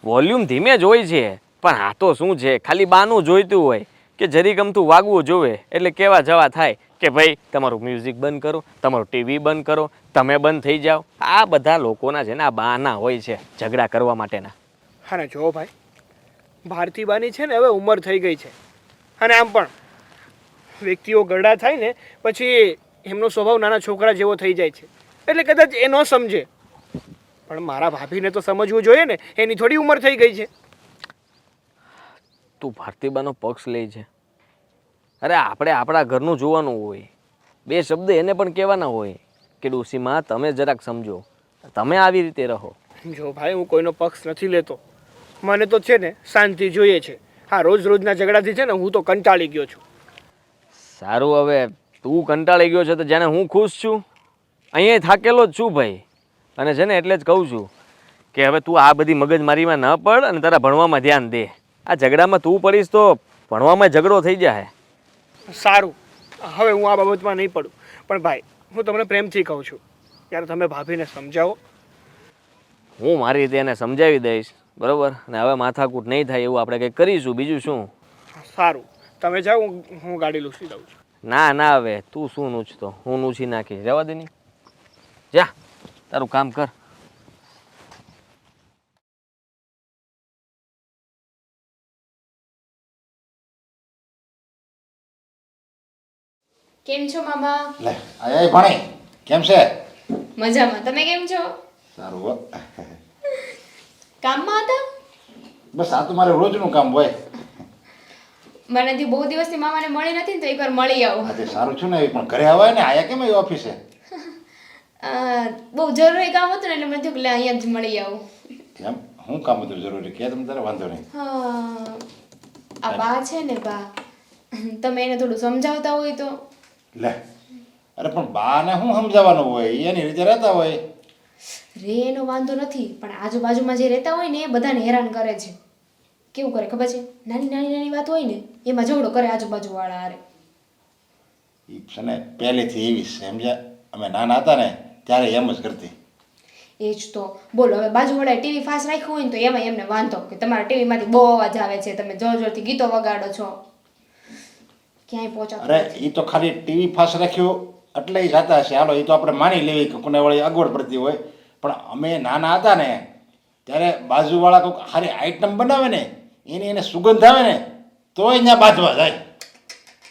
Speaker 3: વોલ્યુમ ધીમે જ હોય છે, પણ આ તો શું છે ખાલી બાનું જોઈતું હોય કે જરી ગમતું વાગવું જોવે એટલે કેવા જવા થાય કે ભાઈ તમારું મ્યુઝિક બંધ કરો, તમારું ટીવી બંધ કરો, તમે બંધ થઈ જાઓ. આ બધા લોકોના છે ને આ બહાના હોય છે ઝઘડા કરવા માટેના.
Speaker 4: હા ને જો ભાઈ, ભારતીબાની છે ને હવે ઉંમર થઈ ગઈ છે, અને આમ પણ વ્યક્તિઓ ગરડા થાય ને પછી એમનો સ્વભાવ નાના છોકરા જેવો થઈ જાય છે, એટલે કદાચ એ ન સમજે. પણ મારા ભાભીને તો સમજવું જોઈએ ને, એની થોડી ઉંમર થઈ ગઈ છે.
Speaker 3: તું ભારતીબાનો પક્ષ લે છે. અરે આપણે આપણા ઘરનું જોવાનું હોય. બે શબ્દ એને પણ કહેવાના હોય કે ડોશીમાં તમે જરાક સમજો, તમે આવી રીતે રહો.
Speaker 4: જો ભાઈ હું કોઈનો પક્ષ નથી લેતો, મને તો છે ને શાંતિ જોઈએ છે. હા રોજના ઝઘડાથી છે ને હું તો કંટાળી ગયો છું.
Speaker 3: સારું, હવે તું કંટાળી ગયો છે તો જાણે હું ખુશ છું? અહીંયા થાકેલો જ છું ભાઈ. અને છે ને એટલે જ કહું છું કે હવે તું આ બધી મગજમારીમાં ન પડ અને તારા ભણવામાં ધ્યાન દે. આ ઝઘડામાં તું પડીશ તો ભણવામાં ઝઘડો થઈ જાય.
Speaker 4: સારું, હવે હું આ બાબતમાં નહીં પડું. પણ ભાઈ હું તમને પ્રેમથી કહું છું, યાર તમે ભાભીને સમજાવો.
Speaker 3: હું મારી રીતે એને સમજાવી દઈશ, બરોબર? અને હવે માથાકૂટ નહીં થાય એવું આપણે કંઈક કરીશું, બીજું શું.
Speaker 4: સારું, તમે જાઓ, હું ગાડી લૂસી દઉં છું.
Speaker 3: ના ના, હવે તું શું નૂચતો, હું નૂચી નાખીશ. જવા દે નહીં, જા તારું કામ કર.
Speaker 5: કેમ છો મામા?
Speaker 6: લે આય ભણી કેમ છે?
Speaker 5: મજામાં. તમે કેમ છો?
Speaker 6: સારું હો.
Speaker 5: કામમાં હતા?
Speaker 6: બસ આ તો મારે રોજનું કામ હોય.
Speaker 5: મને બહુ દિવસથી મામાને મળી નથી ને તો એકવાર મળી આવું.
Speaker 6: આજે સારું છું ને, પણ ઘરે આવાય ને. આયા કેમ આવી ઓફિસે?
Speaker 5: બહુ જરૂરી કામ હતું ને એટલે મને થયું કે લે અહીંયા જ મળી આવું.
Speaker 6: કેમ શું કામ હતું જરૂરી? કે તમે તારે વાંધો નહીં.
Speaker 5: હા આ બા છે ને બા, તમે એને થોડું સમજાવતા હોય તો.
Speaker 6: લે અરે પણ બાને શું સમજાવવાનું હોય, એની રીતે રહેતા હોય.
Speaker 5: રે એનો વાંધો નથી, પણ આજુબાજુમાં જે રહેતા હોય ને એ બધાને હેરાન કરે છે. કેવું કરે ખબર છે? નાની નાની નાની વાત હોય ને એમાં ઝઘડો કરે આજુબાજુવાળા હારે.
Speaker 6: એ છે ને પહેલેથી એવી છે, સમજ્યા? અમે નાના હતા ને ત્યારે એમ જ કરતી.
Speaker 5: એ જ તો બોલો, હવે બાજુવાળાએ ટીવી ફાસ્ટ રાખ્યું હોય ને તો એમાં એમને વાંધો કે તમારા ટીવીમાંથી બહુ અવાજ આવે છે, તમે જોર જોરથી ગીતો વગાડો છો. ક્યાંય પહોંચાતો
Speaker 6: અરે
Speaker 5: નથી.
Speaker 6: એ તો ખાલી ટીવી ફાસ રાખ્યું એટલે એ જાતા હશે. હાલો, એ તો આપણે માની લેવી કે કોને વળી અગવડ પડતી હોય. પણ અમે નાના હતા ને ત્યારે બાજુવાળા કોઈક સારી આઈટમ બનાવે ને એને સુગંધ આવે ને તોય ત્યાં બાંધવા જાય.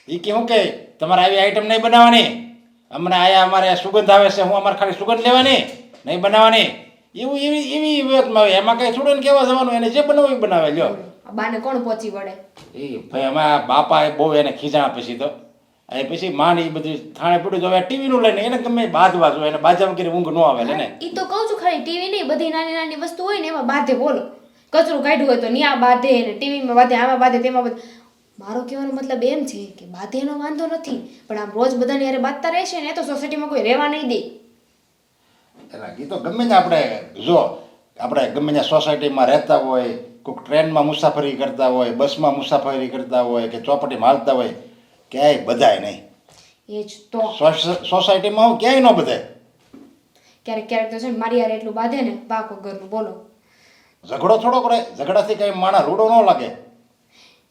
Speaker 6: એ કે શું કે તમારે આવી આઈટમ નહીં બનાવવાની, અમને આયા અમારે સુગંધ આવે છે, હું અમારે ખાલી સુગંધ લેવાની નહીં બનાવવાની. એવું એવી વિવેકમાં આવે. એમાં કઈ થોડું કેવા જવાનું, એને જે બનાવવું એ બનાવે. લ્યો,
Speaker 5: આ બાને કોણ પહોંચી વળે?
Speaker 6: એ ભાઈ અમારા બાપા એ બહુ એને ખીજાણા પછી તો એ પછી માન એ બધું થાણે પડ્યું તો હવે ટીવીનું લઈને એને ગમે બાંધવા જોઈએ, એને બાજામાં કરી ઊંઘ ન આવે ને.
Speaker 5: ઈ તો કહું છું, ખાલી ટીવી નહીં, બધી નાની નાની વસ્તુ હોય ને એમાં બાંધે. બોલો, કચરું કાઢ્યું હોય તો ન્યા બાંધે ને ટીવીમાં બાંધે, આમાં બાંધે, તેમાં બાંધે. મારો કહેવાનો મતલબ એમ છે કે બાંધે એનો વાંધો નથી, પણ આમ રોજ બધાને યારે બાંધતા રહેશે ને તો સોસાયટીમાં કોઈ રહેવા નહીં દે.
Speaker 6: એટલે એ તો ગમે ને આપણે જો આપણે ગમે ત્યાં સોસાયટીમાં રહેતા હોય, કોઈક ટ્રેનમાં મુસાફરી કરતા હોય, બસમાં મુસાફરી કરતા હોય કે ચોપાટીમાં હાલતા હોય, ક્યાંય બધાય નહીં.
Speaker 5: એ જ તો
Speaker 6: સોસાયટીમાં હું ક્યાંય ન બધાય.
Speaker 5: ક્યારેક ક્યારેક તો છે ને મારી યારે એટલું બાંધે ને પાક વગરનું. બોલો,
Speaker 6: ઝઘડો થોડો કરે, ઝઘડાથી કંઈ માણસ રૂડો ન લાગે.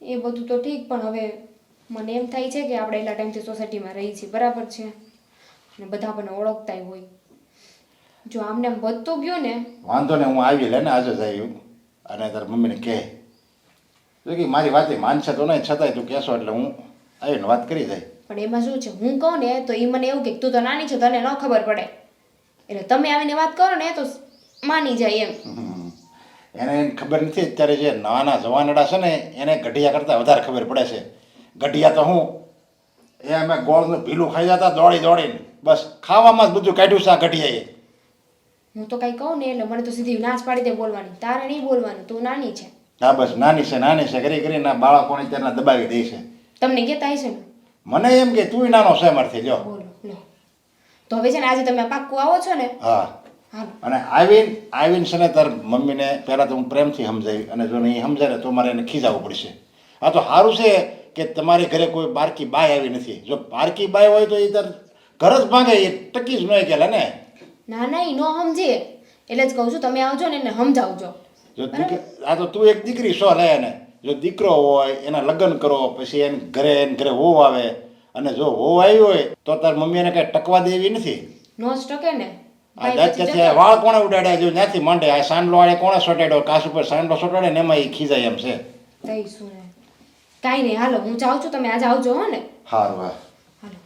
Speaker 5: એ બધું તો ઠીક, પણ હવે મને એમ થાય છે કે આપણે એટલા ટાઈમથી સોસાયટીમાં રહી છીએ, બરાબર છે, અને બધા આપણને ઓળખતાય હોય. જો આમને આમ વધતું ગયું ને.
Speaker 6: વાંધો ને, હું આવી લે ને આજે જ આવ્યું અને તારી મમ્મીને કહે તો કે મારી વાત માનશે તો નહીં, છતાંય તું કહેશો એટલે હું આવીને વાત કરી જાય.
Speaker 5: પણ એમાં શું છે, હું કહું ને તો એ મને એવું કે તું તો નાની છો, તને ન ખબર પડે, એટલે તમે આવીને વાત કરો ને તો માની જાય એમ.
Speaker 6: એને ખબર નથી અત્યારે જે નાના જવાનડા છે ને એને ગઢિયા કરતાં વધારે ખબર પડે છે. ગઢિયા તો હું એ અમે ગોળનું ભીલું ખાઈ જતા દોડી દોડીને, બસ ખાવામાં જ બધું કાઢ્યું છે આ ગઢિયાએ.
Speaker 5: હું તો કઈ કહું ને એટલે મને તો સીધી નાચ પાડી દે બોલવાની. તારે નહીં બોલવાનું, તું નાની છે.
Speaker 6: હા બસ નાની છે કરી કરીને બાળકોને ત્યારના દબાવી દે છે.
Speaker 5: તમને કહેતા હશે ને?
Speaker 6: મને એમ કે તું નાનો છે મારથી. લ્યો
Speaker 5: બોલો લો, તો હવે છે ને આજે તમે પાક્કું આવો છો ને?
Speaker 6: હા,
Speaker 5: હાલો.
Speaker 6: અને આવીને છે ને તાર મમ્મીને પહેલાં તો હું પ્રેમથી સમજાવી, અને જો નહીં સમજાય ને તો મારે એને ખીજાવવું પડશે. આ તો સારું છે કે તમારી ઘરે કોઈ બારકી બાય આવી નથી. જો બારકી બાય હોય તો એ તાર ઘર જ ભાંગે, એ ટકી જ ન ગયેલા ને.
Speaker 5: ના ના, એ નો સમજે એટલે જ કહું છું તમે આવજો ને એને સમજાવજો.
Speaker 6: જો આ તો તું એક દીકરી છો લે ને, જો દીકરો હોય એના લગ્ન કરો, પછી એને ઘરે વહુ આવે, અને જો વહુ આવી હોય તો તાર મમ્મી એને કઈ ટકવા દેવી નથી.
Speaker 5: નો જ ટકે ને.
Speaker 6: આ દાંત વાળ કોણે ઉડાડ્યા જો ત્યાંથી માંડે, આ સાંડલો વાળે કોણે સોટાડ્યો, કાસ ઉપર સાંડલો સોટાડે ને એમાં એ ખીજાય એમ છે.
Speaker 5: તઈ શું ને, કાંઈ નહીં, હાલો હું જાઉં છું, તમે આજે આવજો હો ને.
Speaker 6: સારું, હા,
Speaker 5: હાલો,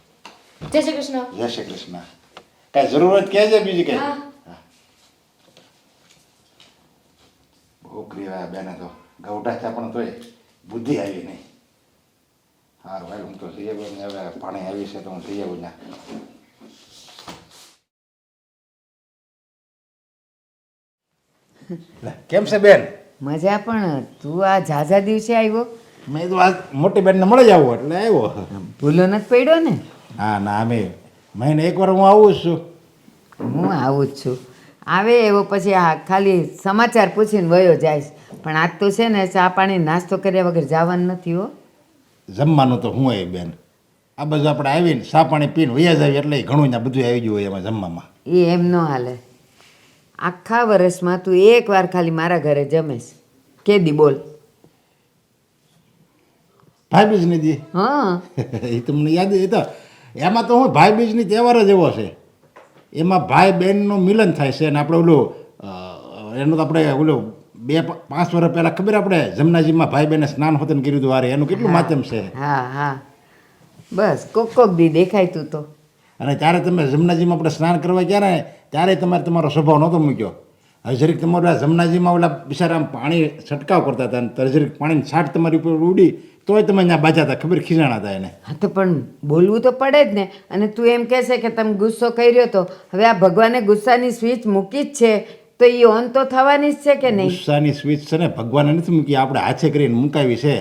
Speaker 5: જય શ્રી કૃષ્ણ.
Speaker 6: જય શ્રી કૃષ્ણ. કાંઈ જરૂર હોય તો કહેજે બીજી કઈ.
Speaker 5: હા.
Speaker 6: બહુ ક્રિયા બેને તો ગૌઢા છે પણ તોય બુદ્ધિ આવી નહીં. સારું હાલ, હું તો જઈ આવું ને, હવે પાણી આવી છે તો હું જઈ આવું ના. કેમ છે બેન?
Speaker 1: મજા, પણ તું આ ઝાઝા દિવસે આવ્યો?
Speaker 6: મેં તો આજ મોટી બેનને મળી જાવ એટલે આવ્યો.
Speaker 1: ભૂલો નથી પડ્યો ને?
Speaker 6: હા ના, અમે મહિને એકવાર હું આવું જ છું.
Speaker 1: હું આવું જ છું. આવે એવો પછી આ ખાલી સમાચાર પૂછીને વયો જાય. પણ આજ તો છે ને ચા પાણી નાસ્તો કર્યા વગર જવાનું નથી હો.
Speaker 6: જમવાનું તો હું એ બેન આ બધું આપણે આવીને ચા પાણી પીને વયા જાય એટલે ઘણું ત્યાં બધું આવી ગયું હોય એમાં જમવામાં.
Speaker 1: એ એમ ન હાલે. આખા વર્ષમાં તું એકવાર ખાલી મારા ઘરે જમેશ. કેદી બોલ?
Speaker 6: ભાઈ બીજની દી.
Speaker 1: હા,
Speaker 6: એ તો મને યાદ. એ તો એમાં તો હું ભાઈ બીજની તહેવાર જ એવો છે, એમાં ભાઈ બહેનનું મિલન થાય છે. અને આપણે ઓલું એનું તો આપણે ઓલું 2-5 વર્ષ પહેલાં ખબર આપણે જમનાજીમાં ભાઈ બહેને સ્નાન હોતન કર્યું હતું વારે, એનું કેટલું માધ્યમ છે.
Speaker 1: હા હા, બસ કોક દી દેખાય તું તો.
Speaker 6: અને ત્યારે તમે જમનાજીમાં આપણે સ્નાન કરવા ગયા ને ત્યારે તમારો સ્વભાવ નહોતો મૂક્યો. હવે જરીક તમારા જમનાજીમાં ઓલા બિચારા આમ પાણી છંટકાવ કરતા હતા, અને જરીક પાણીની છાંટ તમારી ઉપર ઉડી તોય તમે ત્યાં બાજા હતા, ખબર ખીજાણા હતા એને.
Speaker 1: હા તો પણ બોલવું તો પડે જ ને. અને તું એમ કહેશે કે તમે ગુસ્સો કર્યો તો હવે આ ભગવાને ગુસ્સાની સ્વિચ મૂકી જ છે તો એ ઓન તો થવાની જ છે કે નહીં?
Speaker 6: ગુસ્સાની સ્વિચ છે ને ભગવાને નથી મૂકી, આપણે હાથે કરીને મુકાવી છે.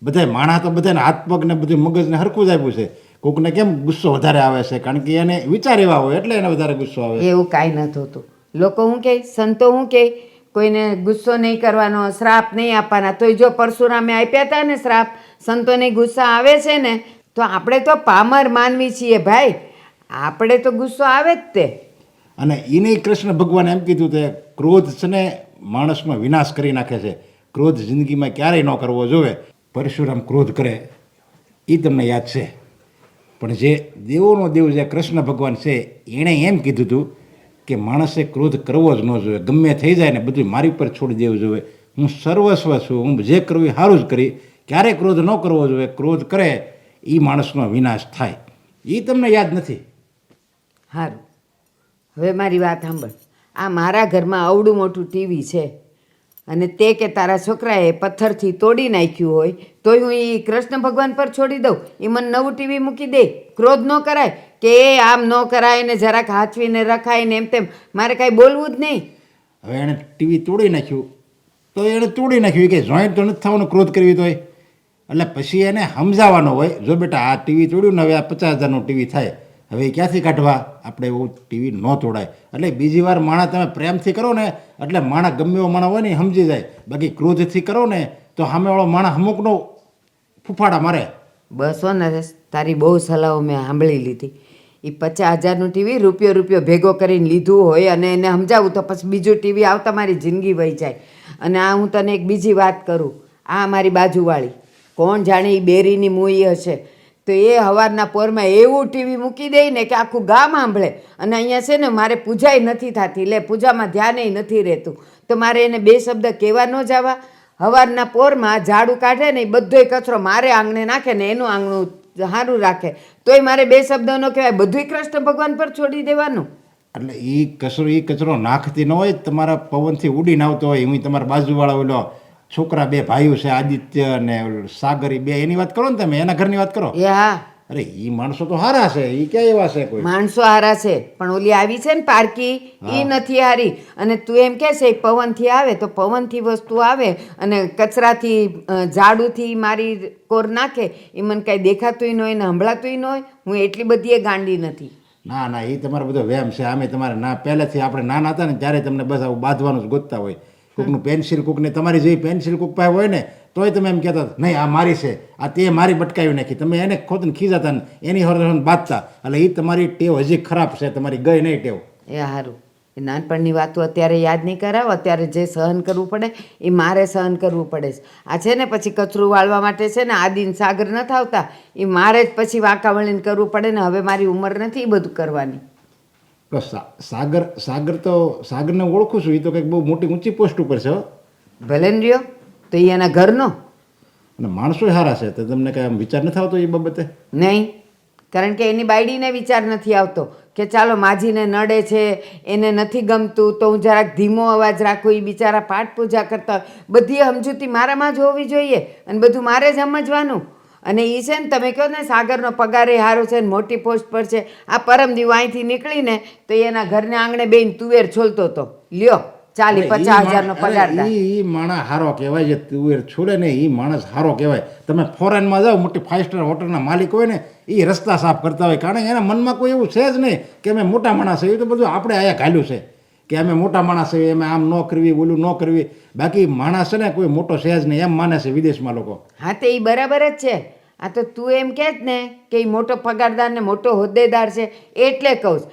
Speaker 6: બધા માણસ તો બધાને હાથ પગ ને બધું મગજને હરખું જ આપ્યું છે. કોકને કેમ ગુસ્સો વધારે આવે છે કારણ કે એને વિચાર એવા હોય એટલે એને વધારે ગુસ્સો આવે.
Speaker 1: એવું કાંઈ નથી હોતું. લોકો શું કહે, સંતો શું કહે, કોઈને ગુસ્સો નહીં કરવાનો, શ્રાપ નહીં આપવાના. તોય જો પરશુરામે આપ્યા હતા ને શ્રાપ, સંતોને ગુસ્સા આવે છે ને, તો આપણે તો પામર માનવી છીએ ભાઈ, આપણે તો ગુસ્સો આવે જ તે.
Speaker 6: અને એને કૃષ્ણ ભગવાને એમ કીધું તે ક્રોધ છે ને માણસનો વિનાશ કરી નાખે છે. ક્રોધ જિંદગીમાં ક્યારેય ન કરવો જોઈએ. પરશુરામ ક્રોધ કરે એ તમને યાદ છે, પણ જે દેવોનો દેવ જે કૃષ્ણ ભગવાન છે એણે એમ કીધું હતું કે માણસે ક્રોધ કરવો જ ન જોઈએ, ગમે થઈ જાય ને બધું મારી ઉપર છોડી દેવું જોઈએ, હું સર્વસ્વ છું, હું જે કરવું એ સારું જ કરી, ક્યારેય ક્રોધ ન કરવો જોઈએ. ક્રોધ કરે એ માણસનો વિનાશ થાય. એ તમને યાદ નથી.
Speaker 1: સારું, હવે મારી વાત સાંભળ. આ મારા ઘરમાં અવડું મોટું ટીવી છે અને તે કે તારા છોકરાએ પથ્થરથી તોડી નાખ્યું હોય તોય હું એ કૃષ્ણ ભગવાન પર છોડી દઉં? એ મને નવું ટીવી મૂકી દે. ક્રોધ ન કરાય કે એ આમ ન કરાય ને જરાક હાચવીને રખાય ને એમ તેમ, મારે કાંઈ બોલવું જ નહીં.
Speaker 6: હવે એણે ટીવી તોડી નાખ્યું તો એણે તોડી નાખ્યું, કે જોઈન્ટ તો નથી થવાનો ક્રોધ કરવી તોય. એટલે પછી એને સમજાવવાનો હોય, જો બેટા આ ટીવી તોડ્યું ને હવે આ 50,000નું ટીવી થાય, હવે એ ક્યાંથી કાઢવા, આપણે એવું ટીવી ન તોડાય. એટલે બીજી વાર માણસ તમે પ્રેમથી કરો ને એટલે માણસ ગમે એવો માણસ હોય ને એ સમજી જાય. બાકી ક્રોધથી કરો ને તો સામેવાળો માણસ અમુકનો ફૂફાડા મારે.
Speaker 1: બસ હો નરેશ, તારી બહુ સલાહો મેં સાંભળી લીધી. એ 50,000નું ટીવી રૂપિયો ભેગો કરીને લીધું હોય અને એને સમજાવું તો પછી બીજું ટીવી આવતા મારી જિંદગી વહી જાય. અને આ હું તને એક બીજી વાત કરું, આ મારી બાજુવાળી કોણ જાણે એ બેરીની મૂઈ હશે, તો એ સવારના પોરમાં એવું ટીવી મૂકી દે ને કે આખું ગામ સાંભળે. અને અહીંયા છે ને મારે પૂજાય નથી થતી, લે પૂજામાં ધ્યાનેય નથી રહેતું, તો મારે એને 2 શબ્દ કહેવા ન જવા. સવારના પોરમાં ઝાડુ કાઢે ને એ બધોય કચરો મારે આંગણે નાખે ને એનું આંગણું સારું રાખે, તોય મારે 2 શબ્દ ન કહેવાય, બધુંય કૃષ્ણ ભગવાન પર છોડી દેવાનું.
Speaker 6: એટલે એ કચરો નાખતી ન હોય, તમારા પવનથી ઉડીને આવતો હોય. હું તમારા બાજુવાળા ઓલો છોકરા 2 ભાઈઓ છે, આદિત્ય અને સાગર, 2 એની વાત કરો ને તમે, એના ઘરની વાત કરો.
Speaker 1: એ હા,
Speaker 6: અરે એ માણસો તો હારા છે, એ ક્યાં એવા છે કોઈ?
Speaker 1: માણસો હારા છે, પણ ઓલી આવી છે ને પારકી, એ નથી હારી. અને તું એમ કહે છે પવનથી આવે, તો પવનથી વસ્તુ આવે અને કચરાથી ઝાડુથી મારી કોર નાખે, એ મને કાંઈ દેખાતુંય ન હોય ને સંભળાતુંય ન હોય. હું એટલી બધી એ ગાંડી નથી.
Speaker 6: ના ના, એ તમારો બધો વહેમ છે. આમે તમારે ના પહેલેથી આપણે નાના હતા ને ત્યારે તમને બસ આવું બાંધવાનું જ ગોતતા હોય. કોકનું પેન્સિલ, કોકને તમારી જેવી પેન્સિલ કોક પાસે હોય ને તોય તમે એમ કહેતા નહીં આ મારી છે, આ તે મારી બટકાવી નાખી, તમે એને ખોદને ખીજાતા ને એની હર બાંધતા. એટલે એ તમારી ટેવ હજી ખરાબ છે, તમારી ગઈ નહીં ટેવ.
Speaker 1: એ સારું, એ નાનપણની વાતો અત્યારે યાદ નહીં કરાવો. અત્યારે જે સહન કરવું પડે એ મારે સહન કરવું પડે છે. આ છે ને પછી કચરું વાળવા માટે છે ને આદિન સાગર નથી આવતા, એ મારે જ પછી વાંકા વળીને કરવું પડે ને. હવે મારી ઉંમર નથી એ બધું કરવાની.
Speaker 6: સાગરને ઓળખું છું, એ તો કંઈક બહુ મોટી ઊંચી પોસ્ટ ઉપર છે.
Speaker 1: ભલે ને રહ્યો તો એ એના ઘરનો.
Speaker 6: અને માણસો સારા છે, તો તમને કાંઈ આમ વિચાર નથી આવતો એ બાબતે?
Speaker 1: નહીં, કારણ કે એની બાયડીને વિચાર નથી આવતો કે ચાલો માજીને નડે છે, એને નથી ગમતું તો હું જરાક ધીમો અવાજ રાખું. એ બિચારા પાઠ પૂજા કરતા હોય, બધી સમજૂતી મારામાં જ હોવી જોઈએ અને બધું મારે જ સમજવાનું. અને એ છે ને તમે કહો ને સાગરનો પગાર એ સારો છે ને મોટી પોસ્ટ પર છે. આ પરમ દીવ અહીંથી નીકળીને તો એના ઘરને આંગણે બેન તુવેર છોલતો હતો. લ્યો 40-50,000નો પગાર.
Speaker 6: એ માણસ હારો કહેવાય, જે તુવેર છોડે ને એ માણસ હારો કહેવાય. તમે ફોરેનમાં જાઓ, મોટી 5 સ્ટાર હોટલના માલિક હોય ને એ રસ્તા સાફ કરતા હોય, કારણ કે એના મનમાં કોઈ એવું છે જ નહીં કે અમે મોટા માણસ છે. એ તો બધું આપણે અહીંયા ઘાલ્યું છે કે અમે મોટા માણસ છે, અમે આમ ન કરવી, ઓલું ન કરવી. બાકી માણસ છે ને કોઈ મોટો છે જ નહીં, એમ માને છે વિદેશમાં લોકો.
Speaker 1: હા, તે એ બરાબર જ છે. આ તો તું એમ કહે જ ને કે એ મોટો પગારદાર ને મોટો હોદ્દેદાર છે એટલે કહું છું.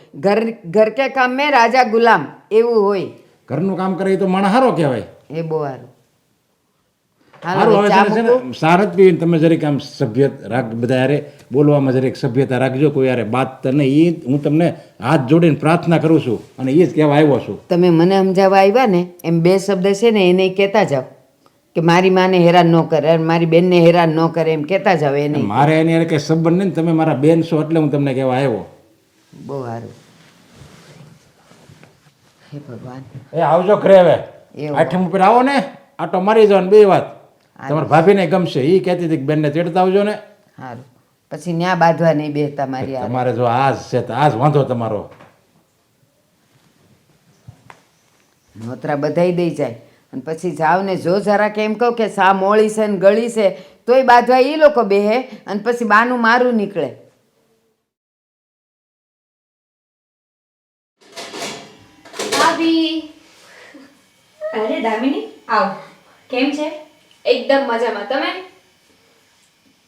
Speaker 1: ઘર કે કામ મેં રાજા ગુલામ એવું હોય.
Speaker 6: ઘરનું કામ કરે તો માણસ હારો કહેવાય.
Speaker 1: એ બહુ સારું.
Speaker 6: સારું, હવે છે ને સારજ પીવીને તમે જરીક આમ સભ્ય રાખ, બધા યારે બોલવામાં જરીક સભ્યતા રાખજો. કોઈ યારે બાત તને એ હું તમને હાથ જોડીને પ્રાર્થના કરું છું અને એ જ કહેવા આવ્યો છું.
Speaker 1: તમે મને સમજાવવા આવ્યા ને એમ 2 શબ્દ છે ને એને કહેતા જાઓ કે મારી માને હેરાન ન કરે, મારી બેનને હેરાન ન કરે, એમ કહેતા જાવ. એને
Speaker 6: મારે એની યારે કંઈ સંબંધ નહીં, તમે મારા બેન છો એટલે હું તમને કહેવા આવ્યો.
Speaker 1: બહુ સારું. હે ભગવાન,
Speaker 6: એ આવજો ઘરે હવે.
Speaker 1: એવું.
Speaker 6: 8મ ઉપર આવો ને આટો મારી જાવ ને 2 વાત તમારા ભાભીને ગમશે. એ કહેતી હતી કે બેનને તેડતા આવજો ને.
Speaker 1: સારું, પછી ન્યા બાંધવા નહીં બેસતા મારી હારે.
Speaker 6: તમારે જો આજ છે તો આજ વાંધો તમારો.
Speaker 1: નોતરા બધાય દઈ જાય અને પછી જાવ ને જો જરા કે એમ કહું કે સા મોળી છે ને ગળી છે તોય બાંધવા એ લોકો બેહે અને પછી બાનું મારું નીકળે.
Speaker 2: આ
Speaker 5: ભાભી
Speaker 2: અરે દામિની આવ. કેમ છે?
Speaker 5: એકદમ મજામાં. તમે?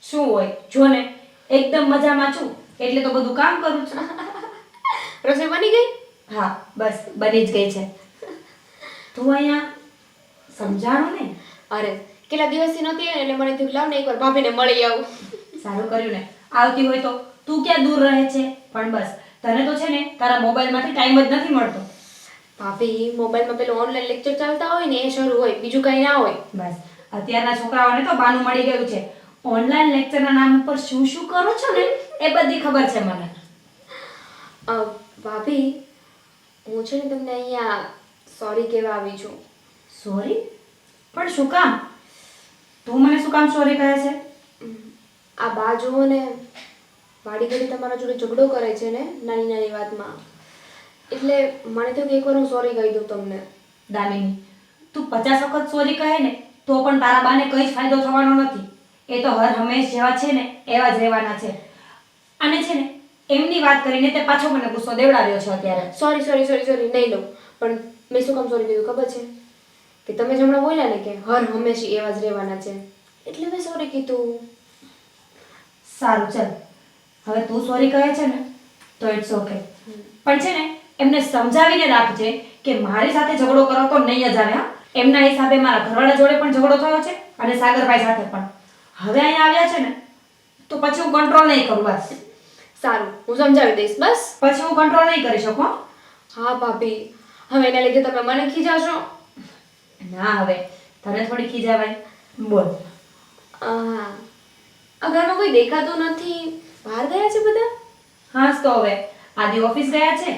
Speaker 2: શું હોય જો ને, એકદમ મજામાં છું એટલે તો બધું કામ કરું છું.
Speaker 5: રસોઈ બની ગઈ?
Speaker 2: હા બસ બની જ ગઈ છે. તું અહીંયા સમજાણું ને?
Speaker 5: અરે કેટલા દિવસથી નહોતી આવી એટલે મને થયું લાવ ને એકવાર ભાભીને મળી આવું.
Speaker 2: સારું કર્યું ને. આવતી હોય તો તું ક્યાં દૂર રહે છે, પણ બસ તને તો છે ને તારા મોબાઈલમાંથી ટાઈમ જ નથી મળતો.
Speaker 5: ભાભી મોબાઈલમાં પેલું ઓનલાઈન લેક્ચર ચાલતા હોય ને એ શરૂ હોય, બીજું કંઈ ના હોય.
Speaker 2: બસ અત્યારના છોકરાઓને તો બાનું મળી ગયું છે. ઓનલાઈન લેક્ચરના નામ ઉપર શું શું કરો છો ને એ બધી ખબર છે મને.
Speaker 5: ભાભી હું છે ને તમને અહીંયા સોરી કહેવા આવી છું.
Speaker 2: સોરી? પણ શું કામ? તું મને શું કામ સોરી કહે છે?
Speaker 5: આ બા જુઓ ને વાડી ઘડી તમારા જોડે ઝઘડો કરે છે ને નાની નાની વાતમાં, એટલે મને થયું કે એકવાર હું સોરી કહી દઉં તમને.
Speaker 2: દામિની, તું 50 વખત સોરી કહે ને તો પણ તારા બાને કઈ જ ફાયદો થવાનો નથી. એ તો હર હંમેશ જેવા છે ને એવા જ રહેવાના છે. અને છે ને એમની વાત કરીને તે પાછો મને ગુસ્સો દેવડાવ્યો છે અત્યારે.
Speaker 5: સોરી સોરી સોરી સોરી નહીં લઉં, પણ મેં શું કામ સોરી કીધું ખબર છે? કે તમે જ હમણાં બોલ્યા ને કે હર હંમેશા એવા જ રહેવાના છે, એટલે મેં સોરી કીધું.
Speaker 2: સારું ચાલ, હવે તું સોરી કહે છે ને તો ઇટ્સ ઓકે, પણ છે ને એમને સમજાવીને રાખજે કે મારી સાથે ઝઘડો કરો તો નહીં જ આવે. હા, એમના હિસાબે મારા ઘરવાળા જોડે પણ ઝઘડો થયો છે અને સાગરભાઈ સાથે પણ. હવે અહીંયા આવ્યા છે ને તો પછી હું કંટ્રોલ નહીં કરું. બસ
Speaker 5: સારું, હું સમજાવી દઈશ. બસ
Speaker 2: પછી હું કંટ્રોલ નહીં કરી શકું. હો?
Speaker 5: હા ભાભી, હવે એના લીધે તમે મને ખીજાશો?
Speaker 2: ના, હવે તને થોડી ખીજાવાય. બોલ.
Speaker 5: હા, આ ઘરમાં કોઈ દેખાતું નથી, બહાર ગયા છે બધા?
Speaker 2: હા તો હવે આદિ ઓફિસ ગયા છે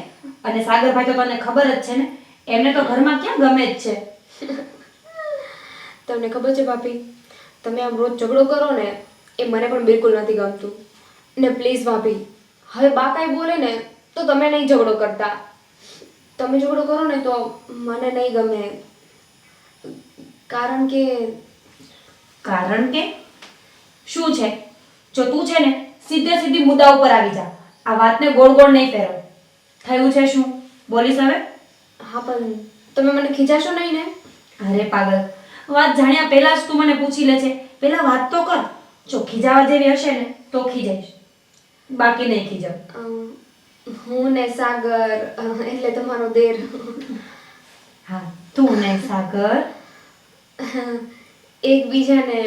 Speaker 2: અને સાગરભાઈ તો તને ખબર જ છે ને, એમને તો ઘરમાં ક્યાં ગમે જ છે.
Speaker 5: તમને ખબર છે ભાભી, તમે આમ રોજ ઝઘડો કરો ને એ મને પણ બિલકુલ નથી ગમતું. ને પ્લીઝ ભાભી, હવે બા કાંઈ બોલે ને તો તમે નહીં ઝઘડો કરતા. તમે ઝઘડો કરો ને તો મને નહીં ગમે. કારણ કે
Speaker 2: શું છે? જો તું છે ને સીધે સીધી મુદ્દા ઉપર આવી જા. આ વાતને ગોળ ગોળ નહીં ફેરવ. થયું છે શું? બોલીશ હવે?
Speaker 5: હા, પણ તમે મને ખીજાશો નહીં ને?
Speaker 2: અરે પાગલ, વાત જાણ્યા પહેલા જ તું મને પૂછી લે છે. પહેલા વાત તો કર. જો ખીજાવા જેવી હશે ને તો ખીજાઈશ, બાકી નહીં ખીજાવ.
Speaker 5: હું ને સાગર એટલે તમારો દેર
Speaker 2: હા, તું ને સાગર
Speaker 5: એકબીજાને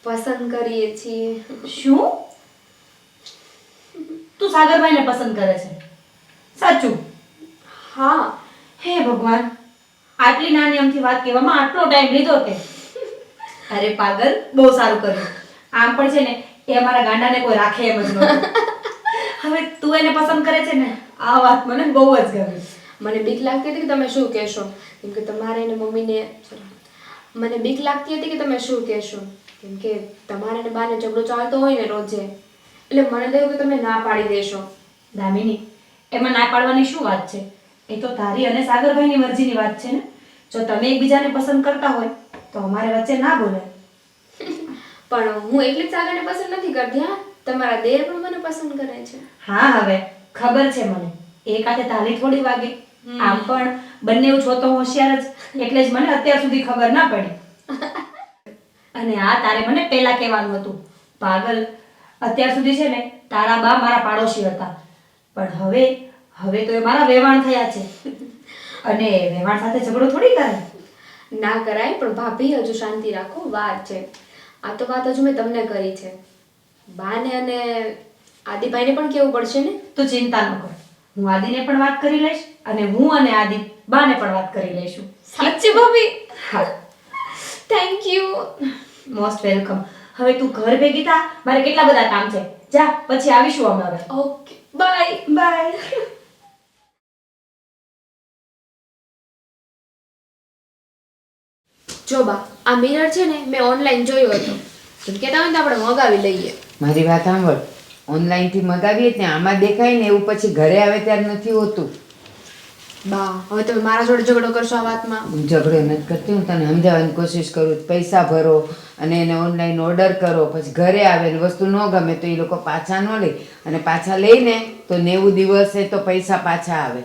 Speaker 5: પસંદ કરીએ છીએ.
Speaker 2: શું? તું સાગરભાઈને પસંદ કરે છે? સાચું?
Speaker 5: હા.
Speaker 2: હે ભગવાન, આટલી નાની અમથી વાત કહેવામાં આટલો ટાઈમ લીધો તે? અરે પાગલ, બહુ સારું કર્યું. આમ પણ છે ને એ અમારા ગાંડાને કોઈ રાખે એમ જ નહોતું. હવે તું એને પસંદ કરે છે ને, આ વાત મને બહુ જ ગમી.
Speaker 5: મને બીક લાગતી હતી કે તમે શું કહેશો, કેમ કે તમારે એને મમ્મીને મને બીક લાગતી હતી કે તમે શું કહેશો, કેમ કે તમારે ને બાને ઝઘડો ચાલતો હોય ને રોજે, એટલે મને થયું કે તમે ના પાડી દેશો.
Speaker 2: દામિની, એમાં ના પાડવાની શું વાત છે? એ તો તારી અને સાગરભાઈની મરજીની વાત છે ને. જો તમે એકબીજાને પસંદ કરતા હોય તો અમારે વચ્ચે ના બોલે.
Speaker 5: પણ હું એકલી જ સાગરને પસંદ નથી કરતી. હા, તમારા દેર પણ મને પસંદ કરે છે.
Speaker 2: હા, હવે ખબર છે મને. એક હાથે તાલી થોડી વાગે. આમ પણ બંને જોતો હોશિયાર જ, એટલે જ મને અત્યાર સુધી ખબર ના પડી. અને આ તારે મને પહેલા કહેવાનું હતું. પાગલ, અત્યાર સુધી છે ને તારા બા મારા પાડોશી હતા, પણ હવે તો એ મારા વેવાણ થયા છે. અને વેવાણ સાથે ઝઘડો થોડી કરે.
Speaker 5: ના કરાય, પણ ભાભી હજુ શાંતિ રાખો, વાર છે. આ તો વાત હજુ મેં તમને કરી છે. બાને અને આદિભાઈને પણ કેવું પડશે ને.
Speaker 2: તો ચિંતા ન કર, હું આદિને પણ વાત કરી લઈશ અને હું અને આદિ બાને પણ વાત કરી લઈશું.
Speaker 5: સાચી ભાભી?
Speaker 2: હા.
Speaker 5: Thank you.
Speaker 2: Most welcome. હવે તું ઘર ભેગી થા, મારે કેટલા બધા કામ છે. જા, પછી આવીશું અમે હવે.
Speaker 5: Okay, bye.
Speaker 2: બાય.
Speaker 5: જો બા, આ મિરર છે ને મેં ઓનલાઈન જોયો હતો. તમે કહેતા હોય ને તો આપણે મગાવી લઈએ.
Speaker 1: મારી વાત સાંભળ, ઓનલાઈનથી મગાવીએ ને આમાં દેખાય ને એવું પછી ઘરે આવે ત્યારે નથી હોતું.
Speaker 5: બા, હવે તમે મારા જોડે ઝઘડો કરશો આ વાતમાં?
Speaker 1: હું ઝઘડો નથી કરતી, હું તને સમજાવવાની કોશિશ કરું. પૈસા ભરો અને એને ઓનલાઈન ઓર્ડર કરો, પછી ઘરે આવે ને વસ્તુ ન ગમે તો એ લોકો પાછા ન લે, અને પાછા લઈને તો 90 દિવસે તો પૈસા પાછા આવે.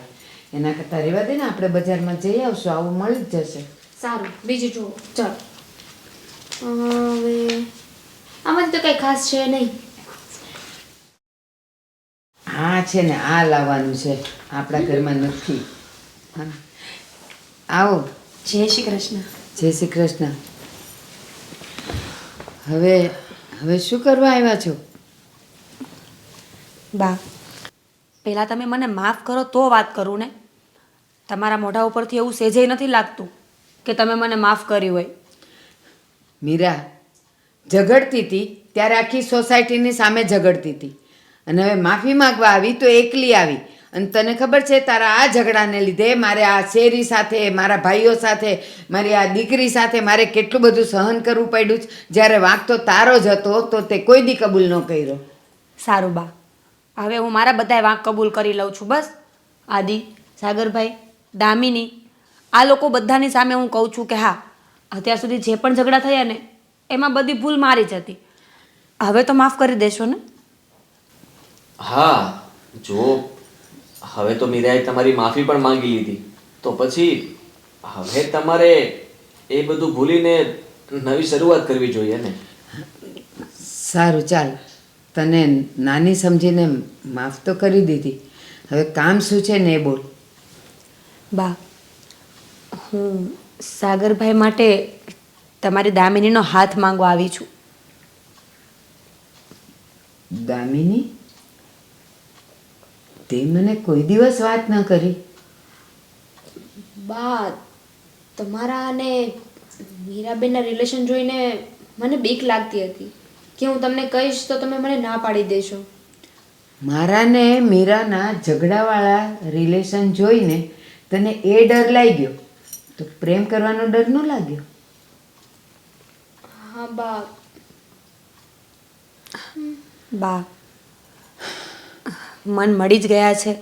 Speaker 1: એના કરતાં રહેવા દે ને, આપણે બજારમાં જઈ આવશું, આવું મળી જ જશે.
Speaker 5: સારું, બીજું જુઓ. ચાલો હવે આમાંથી તો કંઈ ખાસ છે નહીં.
Speaker 1: આ છે ને આ લાવવાનું છે, આપણા ઘરમાં નથી. હા. આવો.
Speaker 5: જય શ્રી કૃષ્ણ.
Speaker 1: જય શ્રી કૃષ્ણ. હવે શું કરવા આવ્યા છો?
Speaker 2: બા, પહેલાં તમે મને માફ કરો તો વાત કરું ને. તમારા મોઢા ઉપરથી એવું સહેજેય નથી લાગતું કે તમે મને માફ કરી હોય.
Speaker 1: મીરા ઝઘડતી હતી ત્યારે આખી સોસાયટીની સામે ઝઘડતી હતી, અને હવે માફી માંગવા આવી તો એકલી આવી. અને તને ખબર છે, તારા આ ઝઘડાને લીધે મારે આ શેરી સાથે, મારા ભાઈઓ સાથે, મારી આ દીકરી સાથે મારે કેટલું બધું સહન કરવું પડ્યું છે. જ્યારે વાંક તો તારો જ હતો તો તે કોઈ દી કબૂલ ન કર્યો.
Speaker 2: સારું બા, હવે હું મારા બધાય વાંક કબૂલ કરી લઉં છું. બસ આદિ, સાગરભાઈ, દામિની, આ લોકો બધાની સામે હું કહું છું કે હા, અત્યાર સુધી જે પણ ઝઘડા થયા ને એમાં બધી ભૂલ મારી જ હતી. હવે તો માફ કરી દેશો ને?
Speaker 3: હા, જો હવે તો મીરાએ તમારી માફી પણ માંગી લીધી, તો પછી હવે તમારે એ બધું ભૂલીને નવી શરૂઆત કરવી જોઈએ ને.
Speaker 1: સારું, ચાલ, તને નાની સમજીને માફ તો કરી દીધી. હવે કામ શું છે ને એ બોલ.
Speaker 2: બા, હું સાગરભાઈ માટે તમારી દામિનીનો હાથ માંગવા આવી છું.
Speaker 1: દામિની, તે મને કોઈ દિવસ વાત ન કરી.
Speaker 5: બા, તમારા અને મીરાબેનના રિલેશન જોઈને મને બીક લાગતી હતી કે હું તમને કહીશ તો તમે મને ના પાડી દેશો.
Speaker 1: મારા ને મીરાના ઝઘડાવાળા રિલેશન જોઈને તને એ ડર લાગ્યો, તો પ્રેમ કરવાનો ડર ન લાગ્યો?
Speaker 5: હા બા.
Speaker 2: બા, મન મળી જ ગયા છે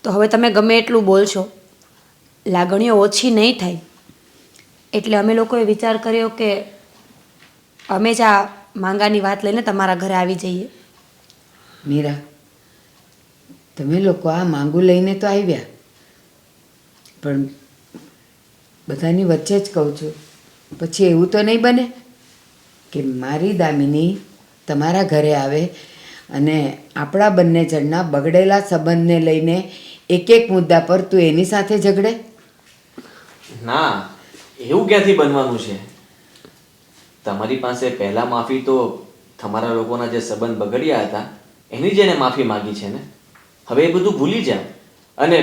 Speaker 2: તો હવે તમે ગમે એટલું બોલશો, લાગણીઓ ઓછી નહીં થાય. એટલે અમે લોકોએ વિચાર કર્યો કે અમે જ આ માંગાની વાત લઈને તમારા ઘરે આવી જઈએ.
Speaker 1: મીરા, તમે લોકો આ માંગુ લઈને તો આવ્યા, પણ બધાની વચ્ચે જ કહું છું, પછી એવું તો નહીં બને કે મારી દામિની તમારા ઘરે આવે અને આપણા બંને જણના બગડેલા સંબંધને લઈને એક એક મુદ્દા પર તું એની સાથે ઝઘડે?
Speaker 3: ના, એવું ક્યાંથી બનવાનું છે? તમારી પાસે પહેલા માફી તો તમારા લોકોના જે સંબંધ બગડ્યા હતા એની જ એને માફી માંગી છે ને. હવે એ બધું ભૂલી જા, અને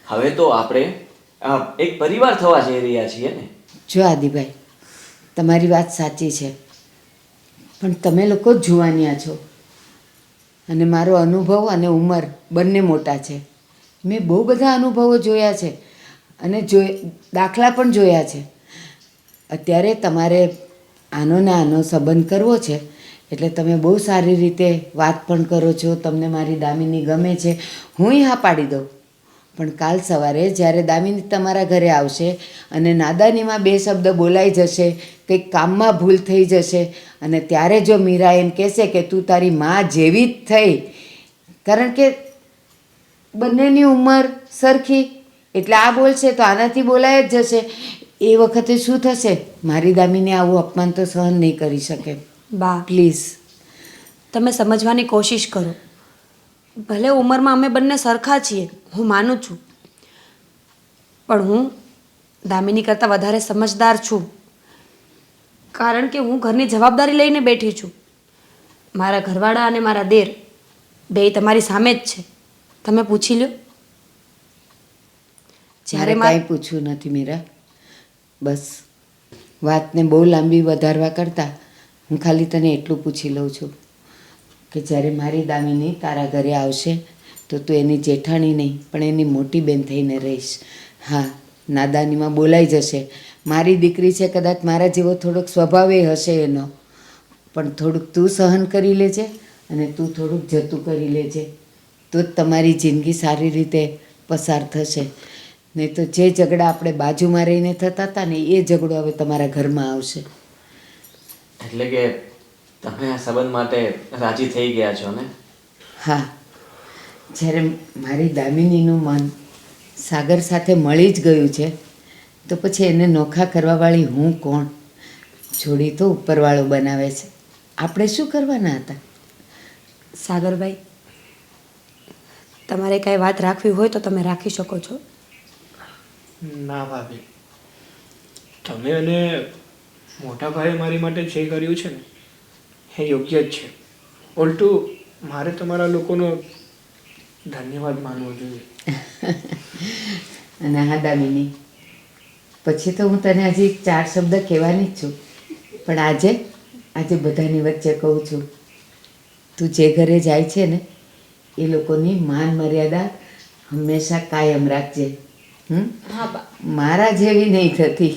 Speaker 3: હવે તો આપણે એક પરિવાર થવા જઈ રહ્યા છીએ ને.
Speaker 1: જો આદિભાઈ, તમારી વાત સાચી છે, પણ તમે લોકો જ જુવાનિયા છો અને મારો અનુભવ અને ઉંમર બંને મોટા છે. મેં બહુ બધા અનુભવો જોયા છે અને દાખલા પણ જોયા છે. અત્યારે તમારે આનો ને આનો સંબંધ કરવો છે એટલે તમે બહુ સારી રીતે વાત પણ કરો છો, તમને મારી દામિની ગમે છે, હું હા પાડી દઉં. પણ કાલ સવારે જ્યારે દામિની તમારા ઘરે આવશે અને નાદાનીમાં બે શબ્દ બોલાઈ જશે, કંઈક કામમાં ભૂલ થઈ જશે, અને ત્યારે જો મીરા એમ કહેશે કે તું તારી મા જેવી જ થઈ, કારણ કે બંનેની ઉંમર સરખી, એટલે આ બોલશે તો આનાથી બોલાય જ જશે. એ વખતે શું થશે? મારી દામિની આવું અપમાન તો સહન નહીં કરી શકે.
Speaker 2: બા,
Speaker 1: પ્લીઝ
Speaker 2: તમે સમજવાની કોશિશ કરો. ભલે ઉંમરમાં અમે બંને સરખા છીએ, હું માનું છું, પણ હું દામિની કરતાં વધારે સમજદાર છું, કારણ કે હું ઘરની જવાબદારી લઈને બેઠી છું. મારા ઘરવાળા અને મારા દેર બેય તમારી સામે જ છે, તમે પૂછી લો.
Speaker 1: જ્યારે કાંઈ પૂછવું નથી મીરા. બસ વાતને બહુ લાંબી વધારવા કરતાં હું ખાલી તને એટલું પૂછી લઉં છું કે જ્યારે મારી દામિની તારા ઘરે આવશે તો તું એની જેઠાણી નહીં પણ એની મોટી બેન થઈને રહીશ. હા, નાદાનીમાં બોલાઈ જશે, મારી દીકરી છે, કદાચ મારા જેવો થોડોક સ્વભાવ એ હશે એનો, પણ થોડુંક તું સહન કરી લેજે અને તું થોડુંક જતું કરી લેજે, તો જ તમારી જિંદગી સારી રીતે પસાર થશે. નહીં તો જે ઝઘડા આપણે બાજુમાં રહીને થતા હતા ને એ ઝઘડો હવે તમારા ઘરમાં આવશે.
Speaker 3: એટલે કે તમે આ સંબંધ માટે રાજી થઈ ગયા છો ને?
Speaker 1: હા, જ્યારે મારી દામિનીનું મન સાગર સાથે મળી જ ગયું છે તો પછી એને નોખા કરવાવાળી હું કોણ? જોડી તો ઉપરવાળો બનાવે છે, આપણે શું કરવાના હતા?
Speaker 2: સાગરભાઈ, તમારે કાંઈ વાત રાખવી હોય તો તમે રાખી શકો છો.
Speaker 4: ના ભાભી, તમે અને મોટા ભાઈએ મારી માટે જે કર્યું છે ને એ યોગ્ય જ છે. ઉલટું મારે તમારા લોકોનો ધન્યવાદ માનવો જોઈએ.
Speaker 1: અને હા દામિની, પછી તો હું તને હજી 4 શબ્દ કહેવાની જ છું, પણ આજે બધાની વચ્ચે કહું છું, તું જે ઘરે જાય છે ને એ લોકોની માન મર્યાદા હંમેશા કાયમ રાખજે.
Speaker 2: હા બા.
Speaker 1: મારા જેવી નહીં થતી.